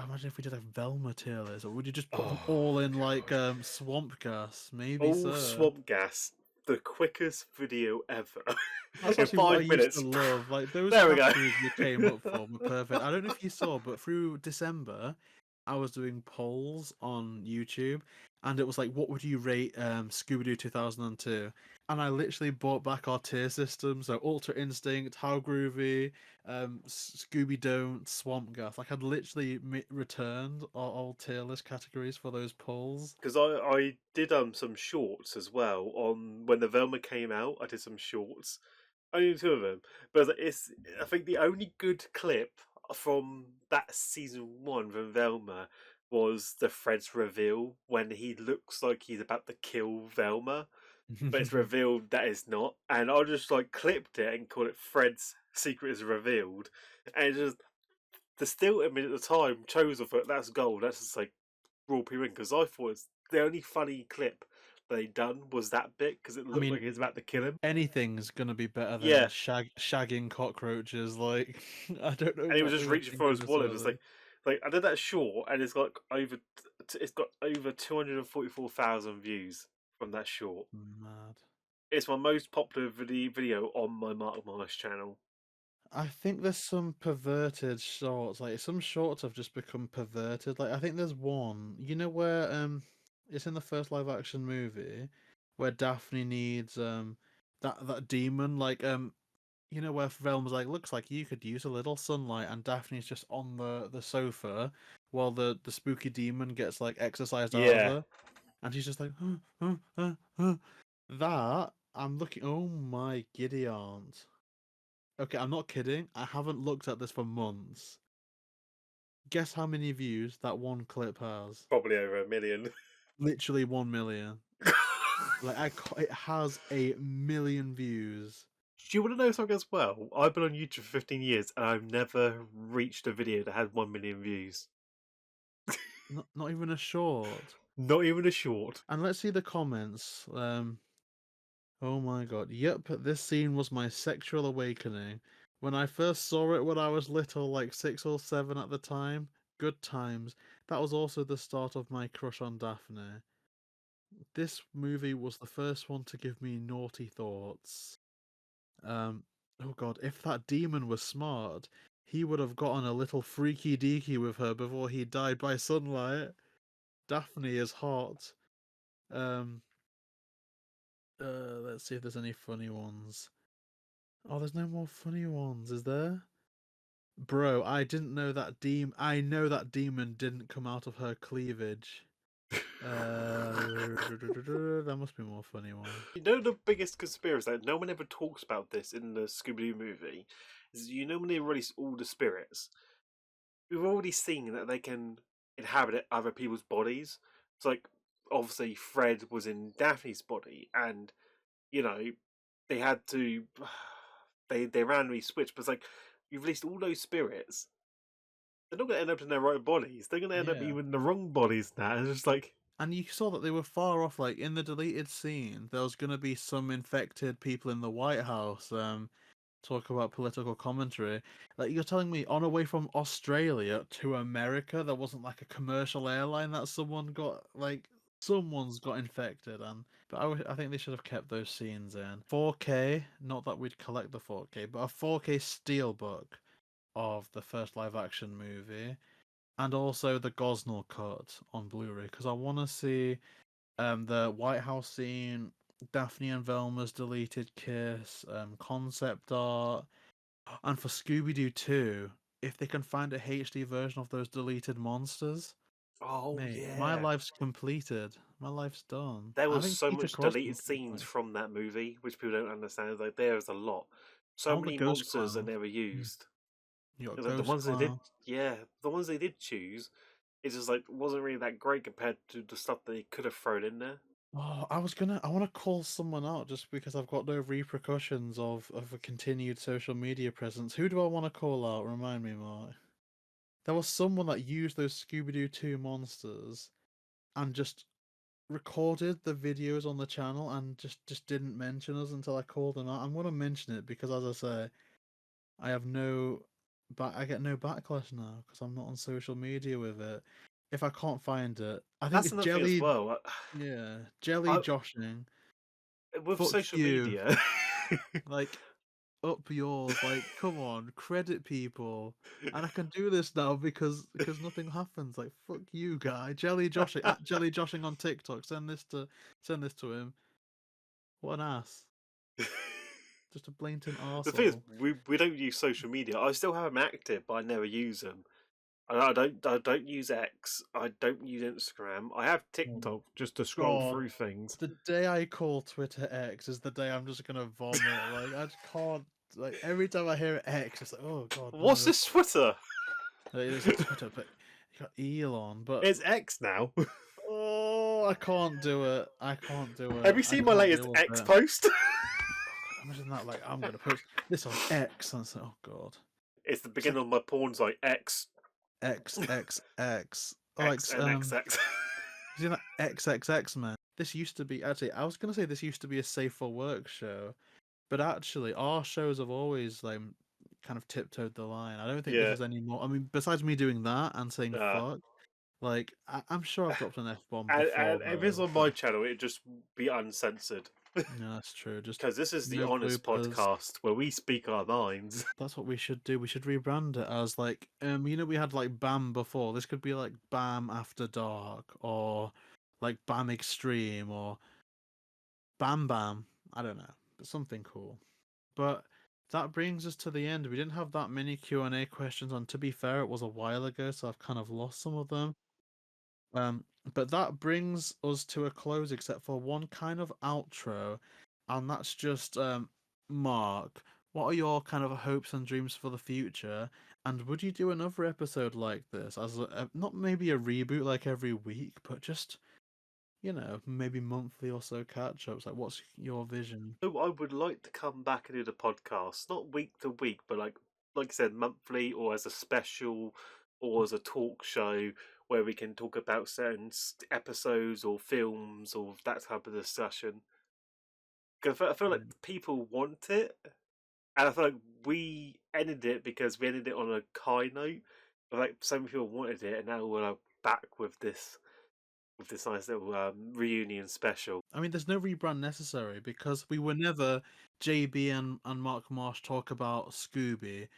[SPEAKER 1] imagine if we did a Velma tier list, or would you just put them
[SPEAKER 2] Oh
[SPEAKER 1] all in like
[SPEAKER 2] god.
[SPEAKER 1] Swamp Gas? Maybe
[SPEAKER 2] Oh,
[SPEAKER 1] so.
[SPEAKER 2] Swamp Gas, the quickest video ever.
[SPEAKER 1] That's
[SPEAKER 2] In
[SPEAKER 1] actually what I
[SPEAKER 2] five
[SPEAKER 1] used to
[SPEAKER 2] minutes.
[SPEAKER 1] love. Like those
[SPEAKER 2] There we go.
[SPEAKER 1] categories we came up for were perfect. I don't know if you saw, but through December, I was doing polls on YouTube, and it was like, "What would you rate Scooby-Doo 2002?" And I literally brought back our tier system, so Ultra Instinct, How Groovy, Scooby Don't, Swamp Gas. Like I'd literally returned our old tier list categories for those polls.
[SPEAKER 2] Because I did some shorts as well on when the Velma came out. I did some shorts, only two of them, but it's I think the only good clip from that season one from Velma was the Fred's reveal when he looks like he's about to kill Velma, but it's revealed that it's not, and I just like clipped it and called it Fred's secret is revealed, and it just the still image at the time chose of it. That's gold. That's just like raw pre because I thought it's the only funny clip they done was that bit because it
[SPEAKER 1] I
[SPEAKER 2] looked
[SPEAKER 1] mean,
[SPEAKER 2] like he was about to kill him.
[SPEAKER 1] anything's gonna be better than
[SPEAKER 2] Yeah,
[SPEAKER 1] shagging cockroaches. Like I don't know
[SPEAKER 2] and he was
[SPEAKER 1] what
[SPEAKER 2] just
[SPEAKER 1] they were
[SPEAKER 2] reaching for
[SPEAKER 1] thinking
[SPEAKER 2] his
[SPEAKER 1] this
[SPEAKER 2] wallet. It's
[SPEAKER 1] early.
[SPEAKER 2] like I did that short, and it's like it's got over 244,000 views from that short.
[SPEAKER 1] Mad.
[SPEAKER 2] It's my most popular video on my Mark Marsh channel.
[SPEAKER 1] I think there's some perverted shorts. Like some shorts have just become perverted. Like I think there's one. You know where it's in the first live action movie where Daphne needs that demon you know where Velma's like, looks like you could use a little sunlight, and Daphne's just on the sofa while the spooky demon gets like exorcised out of
[SPEAKER 2] Yeah,
[SPEAKER 1] her, and she's just like, huh. That I'm looking. Oh my giddy aunt. Okay, I'm not kidding. I haven't looked at this for months. Guess how many views that one clip has?
[SPEAKER 2] probably over 1 million.
[SPEAKER 1] Literally 1 million. Like it has 1 million views.
[SPEAKER 2] Do you want to know something as well? I've been on YouTube for 15 years and I've never reached a video that had 1 million views.
[SPEAKER 1] Not even a short.
[SPEAKER 2] Not even a short.
[SPEAKER 1] And let's see the comments. Oh my god. Yep, this scene was my sexual awakening. When I first saw it when I was little, like 6 or 7 at the time. Good times. That was also the start of my crush on Daphne. This movie was the first one to give me naughty thoughts. Oh god, if that demon was smart, he would have gotten a little freaky deaky with her before he died by sunlight. Daphne is hot. Um, let's see if there's any funny ones. Oh, there's no more funny ones, is there? Bro, I didn't know that I know that demon didn't come out of her cleavage. There must be more funny ones.
[SPEAKER 2] You know the biggest conspiracy that no one ever talks about this in the Scooby-Doo movie is when they release all the spirits, we've already seen that they can inhabit other people's bodies. It's like obviously Fred was in Daphne's body, and you know they had to they randomly switched. But it's like you've released all those spirits, they're not going to end up in their right bodies. They're going to end up
[SPEAKER 1] Yeah.
[SPEAKER 2] even in the wrong bodies now. It's just like
[SPEAKER 1] And you saw that they were far off, like in the deleted scene, there was gonna be some infected people in the White House, talk about political commentary. Like you're telling me on a way from Australia to America, there wasn't like a commercial airline that someone's got infected, and but I think they should have kept those scenes in 4K. Not that we'd collect the 4K, but a 4K steelbook of the first live action movie, and also the Gosnell cut on Blu-ray because I want to see the White House scene, Daphne and Velma's deleted kiss, concept art, and for Scooby-Doo 2, if they can find a HD version of those deleted monsters,
[SPEAKER 2] oh
[SPEAKER 1] mate, my
[SPEAKER 2] yeah.
[SPEAKER 1] life's completed. My life's done.
[SPEAKER 2] There
[SPEAKER 1] I
[SPEAKER 2] was
[SPEAKER 1] think
[SPEAKER 2] so
[SPEAKER 1] Peter
[SPEAKER 2] much
[SPEAKER 1] Crosby
[SPEAKER 2] deleted
[SPEAKER 1] can
[SPEAKER 2] scenes
[SPEAKER 1] play.
[SPEAKER 2] from that movie, which people don't understand. Like there's a lot,
[SPEAKER 1] I
[SPEAKER 2] so
[SPEAKER 1] want the
[SPEAKER 2] many
[SPEAKER 1] Ghost
[SPEAKER 2] monsters that
[SPEAKER 1] Clown.
[SPEAKER 2] never
[SPEAKER 1] Yeah.
[SPEAKER 2] used.
[SPEAKER 1] You got
[SPEAKER 2] The
[SPEAKER 1] Ghost
[SPEAKER 2] ones they did,
[SPEAKER 1] Clown.
[SPEAKER 2] yeah, the ones they did choose, it's just like wasn't really that great compared to the stuff that they could have thrown in there.
[SPEAKER 1] Oh, I want to call someone out just because I've got no repercussions of a continued social media presence. Who do I want to call out? Remind me, Mark. There was someone that used those Scooby-Doo 2 monsters and just recorded the videos on the channel and just didn't mention us until I called them out. I'm gonna mention it because, as I say, I have no, I get no backlash now because I'm not on social media with it. If I can't find it, I think
[SPEAKER 2] That's
[SPEAKER 1] it's
[SPEAKER 2] another thing as
[SPEAKER 1] Jelly.
[SPEAKER 2] well.
[SPEAKER 1] Yeah, Jelly
[SPEAKER 2] I,
[SPEAKER 1] joshing.
[SPEAKER 2] with
[SPEAKER 1] Fuck
[SPEAKER 2] social
[SPEAKER 1] you.
[SPEAKER 2] media,
[SPEAKER 1] Like up yours. Like, come on, credit people. And I can do this now because nothing happens. Like, fuck you, guy. Jelly Joshing at Jelly Joshing on TikTok. Send this to him. What an ass. Just a blatant
[SPEAKER 2] the thing is,
[SPEAKER 1] arsehole.
[SPEAKER 2] we don't use social media. I still have them active, but I never use them. I don't use X. I don't use Instagram. I have
[SPEAKER 1] Oh
[SPEAKER 2] TikTok just to scroll
[SPEAKER 1] God.
[SPEAKER 2] through things.
[SPEAKER 1] The day I call Twitter X is the day I'm just gonna vomit. Like I just can't like every time I hear X, it's like, oh God,
[SPEAKER 2] What's
[SPEAKER 1] no.
[SPEAKER 2] this Twitter?
[SPEAKER 1] Like, it's a Twitter, but you got Elon, but
[SPEAKER 2] It's X now.
[SPEAKER 1] oh, I can't do it. I can't do
[SPEAKER 2] Have
[SPEAKER 1] it.
[SPEAKER 2] you
[SPEAKER 1] I
[SPEAKER 2] seen my
[SPEAKER 1] can't
[SPEAKER 2] latest
[SPEAKER 1] deal with
[SPEAKER 2] X
[SPEAKER 1] it.
[SPEAKER 2] post?
[SPEAKER 1] Oh God, imagine that. Like, I'm gonna post this on X, and it's like, oh God,
[SPEAKER 2] It's the
[SPEAKER 1] it's like
[SPEAKER 2] beginning of my porn site. X,
[SPEAKER 1] X X X. Or like,
[SPEAKER 2] X, and XX.
[SPEAKER 1] you know, XXX man. This used to be actually. I was gonna say this used to be a safe for work show, but actually, our shows have always like kind of tiptoed the line. I don't think this
[SPEAKER 2] Yeah.
[SPEAKER 1] is any more. I mean, besides me doing that and saying
[SPEAKER 2] Uh,
[SPEAKER 1] fuck, like I'm sure I've dropped an F bomb
[SPEAKER 2] and
[SPEAKER 1] before
[SPEAKER 2] if it's
[SPEAKER 1] though,
[SPEAKER 2] on
[SPEAKER 1] but
[SPEAKER 2] my channel, it'd just be uncensored.
[SPEAKER 1] no, that's true. Just
[SPEAKER 2] Because this is the
[SPEAKER 1] no
[SPEAKER 2] honest
[SPEAKER 1] bloopers.
[SPEAKER 2] podcast where we speak our minds.
[SPEAKER 1] That's what we should do. We should rebrand it as like we had like BAM before. This could be like BAM After Dark or like BAM Extreme or Bam Bam. I don't know, but something cool. But that brings us to the end. We didn't have that many Q&A questions, and to be fair, it was a while ago, so I've kind of lost some of them. Um, but that brings us to a close, except for one kind of outro, and that's just Mark. What are your kind of hopes and dreams for the future? And would you do another episode like this as not maybe a reboot like every week, but just maybe monthly or so catch ups? Like, what's your vision?
[SPEAKER 2] So I would like to come back and do the podcast, not week to week, but like I said, monthly or as a special or as a talk show where we can talk about certain episodes or films or that type of discussion. 'Cause I feel like people want it, and I feel like we ended it because we ended it on a high note. But like so many people wanted it, and now we're back with this nice little reunion special.
[SPEAKER 1] I mean, there's no rebrand necessary because we were never JB and Mark Marsh talk about Scooby.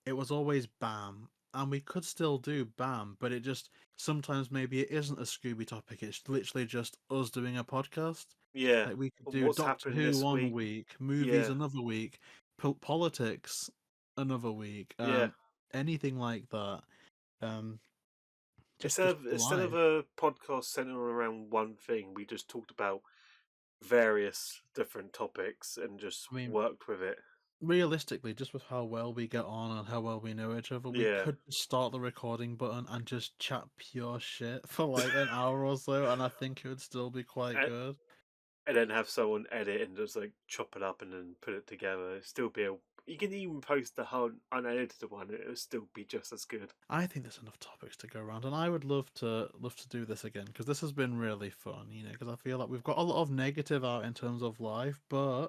[SPEAKER 1] It was always Bam. And we could still do Bam, but it just sometimes maybe it isn't a Scooby topic. It's literally just us doing a podcast.
[SPEAKER 2] Yeah,
[SPEAKER 1] Like we could do
[SPEAKER 2] what's
[SPEAKER 1] Doctor
[SPEAKER 2] happened
[SPEAKER 1] Who
[SPEAKER 2] this
[SPEAKER 1] one
[SPEAKER 2] week?
[SPEAKER 1] week, movies
[SPEAKER 2] Yeah,
[SPEAKER 1] another week, politics another week.
[SPEAKER 2] Yeah.
[SPEAKER 1] Anything like that. Um,
[SPEAKER 2] Instead
[SPEAKER 1] just
[SPEAKER 2] of instead of
[SPEAKER 1] live.
[SPEAKER 2] a podcast centered around one thing, we just talked about various different topics and just
[SPEAKER 1] I mean,
[SPEAKER 2] worked with it.
[SPEAKER 1] realistically, just with how well we get on and how well we know each other, we
[SPEAKER 2] Yeah.
[SPEAKER 1] could start the recording button and just chat pure shit for like an hour or so, and I think it would still be quite
[SPEAKER 2] And,
[SPEAKER 1] good.
[SPEAKER 2] and then have someone edit and just like chop it up and then put it together. It'd still be a. You can even post the whole unedited one; it will still be just as good.
[SPEAKER 1] I think there's enough topics to go around, and I would love to do this again because this has been really fun. You know, because I feel like we've got a lot of negative out in terms of life, but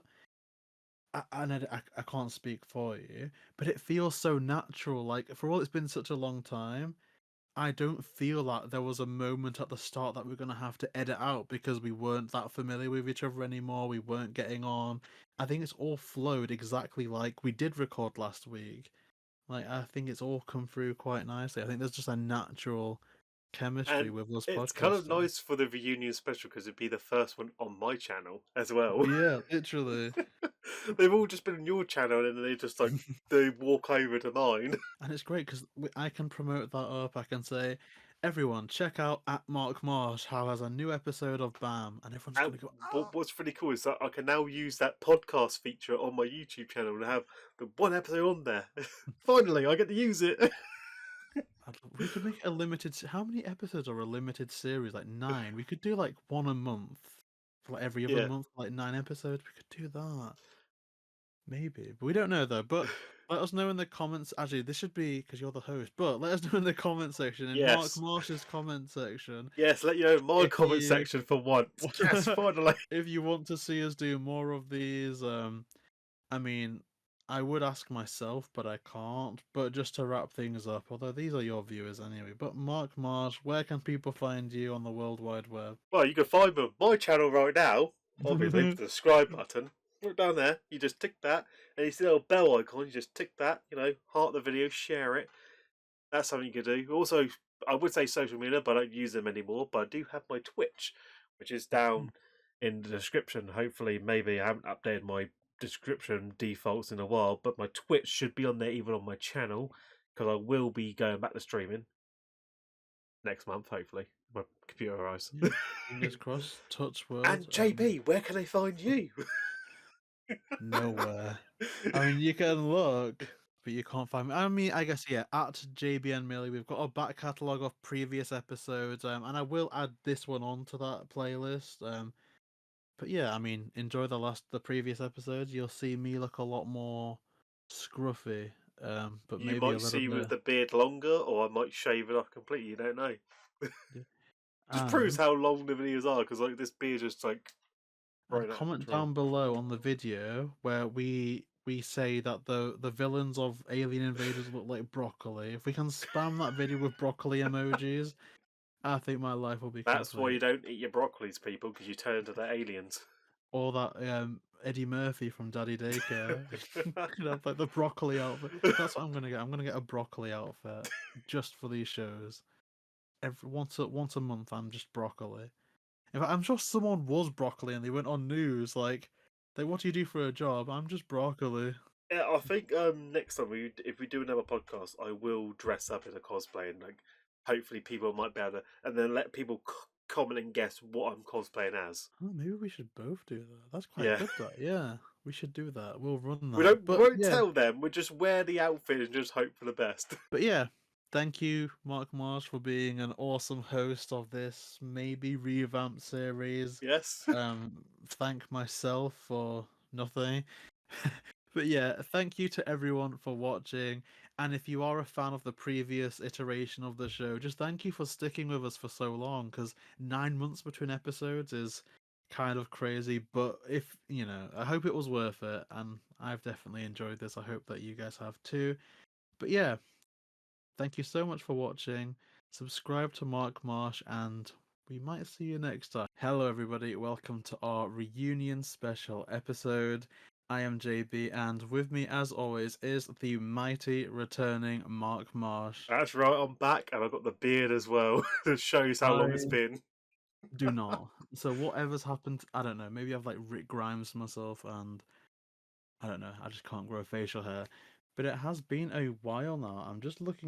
[SPEAKER 1] I can't speak for you, but it feels so natural. Like for all it's been such a long time, I don't feel like there was a moment at the start that we're gonna have to edit out because we weren't that familiar with each other anymore. We weren't getting on. I think it's all flowed exactly like we did record last week. Like I think it's all come through quite nicely. I think there's just a natural chemistry
[SPEAKER 2] And
[SPEAKER 1] with us
[SPEAKER 2] it's kind of
[SPEAKER 1] podcasting.
[SPEAKER 2] nice for the reunion special because it'd be the first one on my channel as well.
[SPEAKER 1] Yeah, literally.
[SPEAKER 2] They've all just been on your channel and then they just like they walk over to mine.
[SPEAKER 1] And it's great because I can promote that up. I can say, everyone, check out at Mark Marsh, how has a new episode of BAM, and everyone's
[SPEAKER 2] And
[SPEAKER 1] gonna go, oh.
[SPEAKER 2] what's really cool is that I can now use that podcast feature on my YouTube channel and have the one episode on there. Finally, I get to use it.
[SPEAKER 1] We could make a limited. How many episodes are a limited series? Like 9. We could do like one a month for like every other
[SPEAKER 2] Yeah.
[SPEAKER 1] month, like 9 episodes. We could do that. Maybe, but we don't know though. But let us know in the comments. Actually, this should be because you're the host. But let us know in the comment section, in Mark
[SPEAKER 2] Yes.
[SPEAKER 1] Marsh's comment section,
[SPEAKER 2] Yes, let you know in my
[SPEAKER 1] if
[SPEAKER 2] comment
[SPEAKER 1] you
[SPEAKER 2] section for once. Yes, finally.
[SPEAKER 1] if you want to see us do more of these. I mean, I would ask myself, but I can't. But just to wrap things up, although these are your viewers anyway. But Mark Marsh, where can people find you on the World Wide Web?
[SPEAKER 2] Well, you can find me on my channel right now, obviously, with the subscribe button. Look down there, you just tick that, and you see the little bell icon, you just tick that, heart the video, share it. That's something you can do. Also, I would say social media, but I don't use them anymore. But I do have my Twitch, which is down in the description. Hopefully, maybe I haven't updated my description defaults in a while, but my Twitch should be on there even on my channel because I will be going back to streaming next month, hopefully. My computer arrives.
[SPEAKER 1] Yeah, fingers crossed. Touch
[SPEAKER 2] And
[SPEAKER 1] world.
[SPEAKER 2] JB, where can they find you?
[SPEAKER 1] Nowhere. I mean, you can look, but you can't find me. I mean, I guess yeah. At JBN Millie, we've got a back catalogue of previous episodes, and I will add this one onto that playlist. But yeah, I mean, enjoy the previous episodes. You'll see me look a lot more scruffy, but
[SPEAKER 2] You
[SPEAKER 1] maybe a
[SPEAKER 2] might
[SPEAKER 1] little
[SPEAKER 2] see with
[SPEAKER 1] bit.
[SPEAKER 2] the beard longer, or I might shave it off completely. You don't know.
[SPEAKER 1] Yeah.
[SPEAKER 2] Just proves
[SPEAKER 1] And
[SPEAKER 2] how long the videos are, because like this beard just like
[SPEAKER 1] and
[SPEAKER 2] right out of
[SPEAKER 1] comment
[SPEAKER 2] control.
[SPEAKER 1] down below on the video where we say that the villains of Alien Invaders look like broccoli. If we can spam that video with broccoli emojis, I think my life will be
[SPEAKER 2] That's why
[SPEAKER 1] complete.
[SPEAKER 2] you don't eat your broccolis, people, because you turn into the aliens.
[SPEAKER 1] Or that Eddie Murphy from Daddy Daycare. You know, like the broccoli outfit. That's what I'm gonna get. I'm gonna get a broccoli outfit just for these shows. Every once a month, I'm just broccoli. In fact, I'm sure someone was broccoli and they went on news like, what do you do for a job? I'm just broccoli.
[SPEAKER 2] Yeah, I think next time if we do another podcast, I will dress up in a cosplay and like hopefully people might be able to, and then let people comment and guess what I'm cosplaying as.
[SPEAKER 1] Oh, maybe we should both do that. That's quite
[SPEAKER 2] Yeah,
[SPEAKER 1] good. That Yeah, we should do that. We'll run
[SPEAKER 2] we
[SPEAKER 1] that.
[SPEAKER 2] don't
[SPEAKER 1] But
[SPEAKER 2] won't
[SPEAKER 1] yeah,
[SPEAKER 2] tell them. We just wear the outfit and just hope for the best.
[SPEAKER 1] but yeah. Thank you, Mark Marsh, for being an awesome host of this maybe revamped series.
[SPEAKER 2] Yes.
[SPEAKER 1] Thank myself for nothing. But yeah, thank you to everyone for watching. And if you are a fan of the previous iteration of the show, just thank you for sticking with us for so long, because 9 months between episodes is kind of crazy. But if, I hope it was worth it. And I've definitely enjoyed this. I hope that you guys have too. But yeah, thank you so much for watching. Subscribe to Mark Marsh, and we might see you next time. Hello, everybody. Welcome to our reunion special episode. I am JB, and with me, as always, is the mighty returning Mark Marsh.
[SPEAKER 2] That's right, I'm back and I've got the beard as well. That shows how long it's
[SPEAKER 1] I
[SPEAKER 2] been.
[SPEAKER 1] do not. So whatever's happened, I don't know. Maybe I've like Rick Grimes myself, and I don't know. I just can't grow facial hair. But it has been a while now. I'm just looking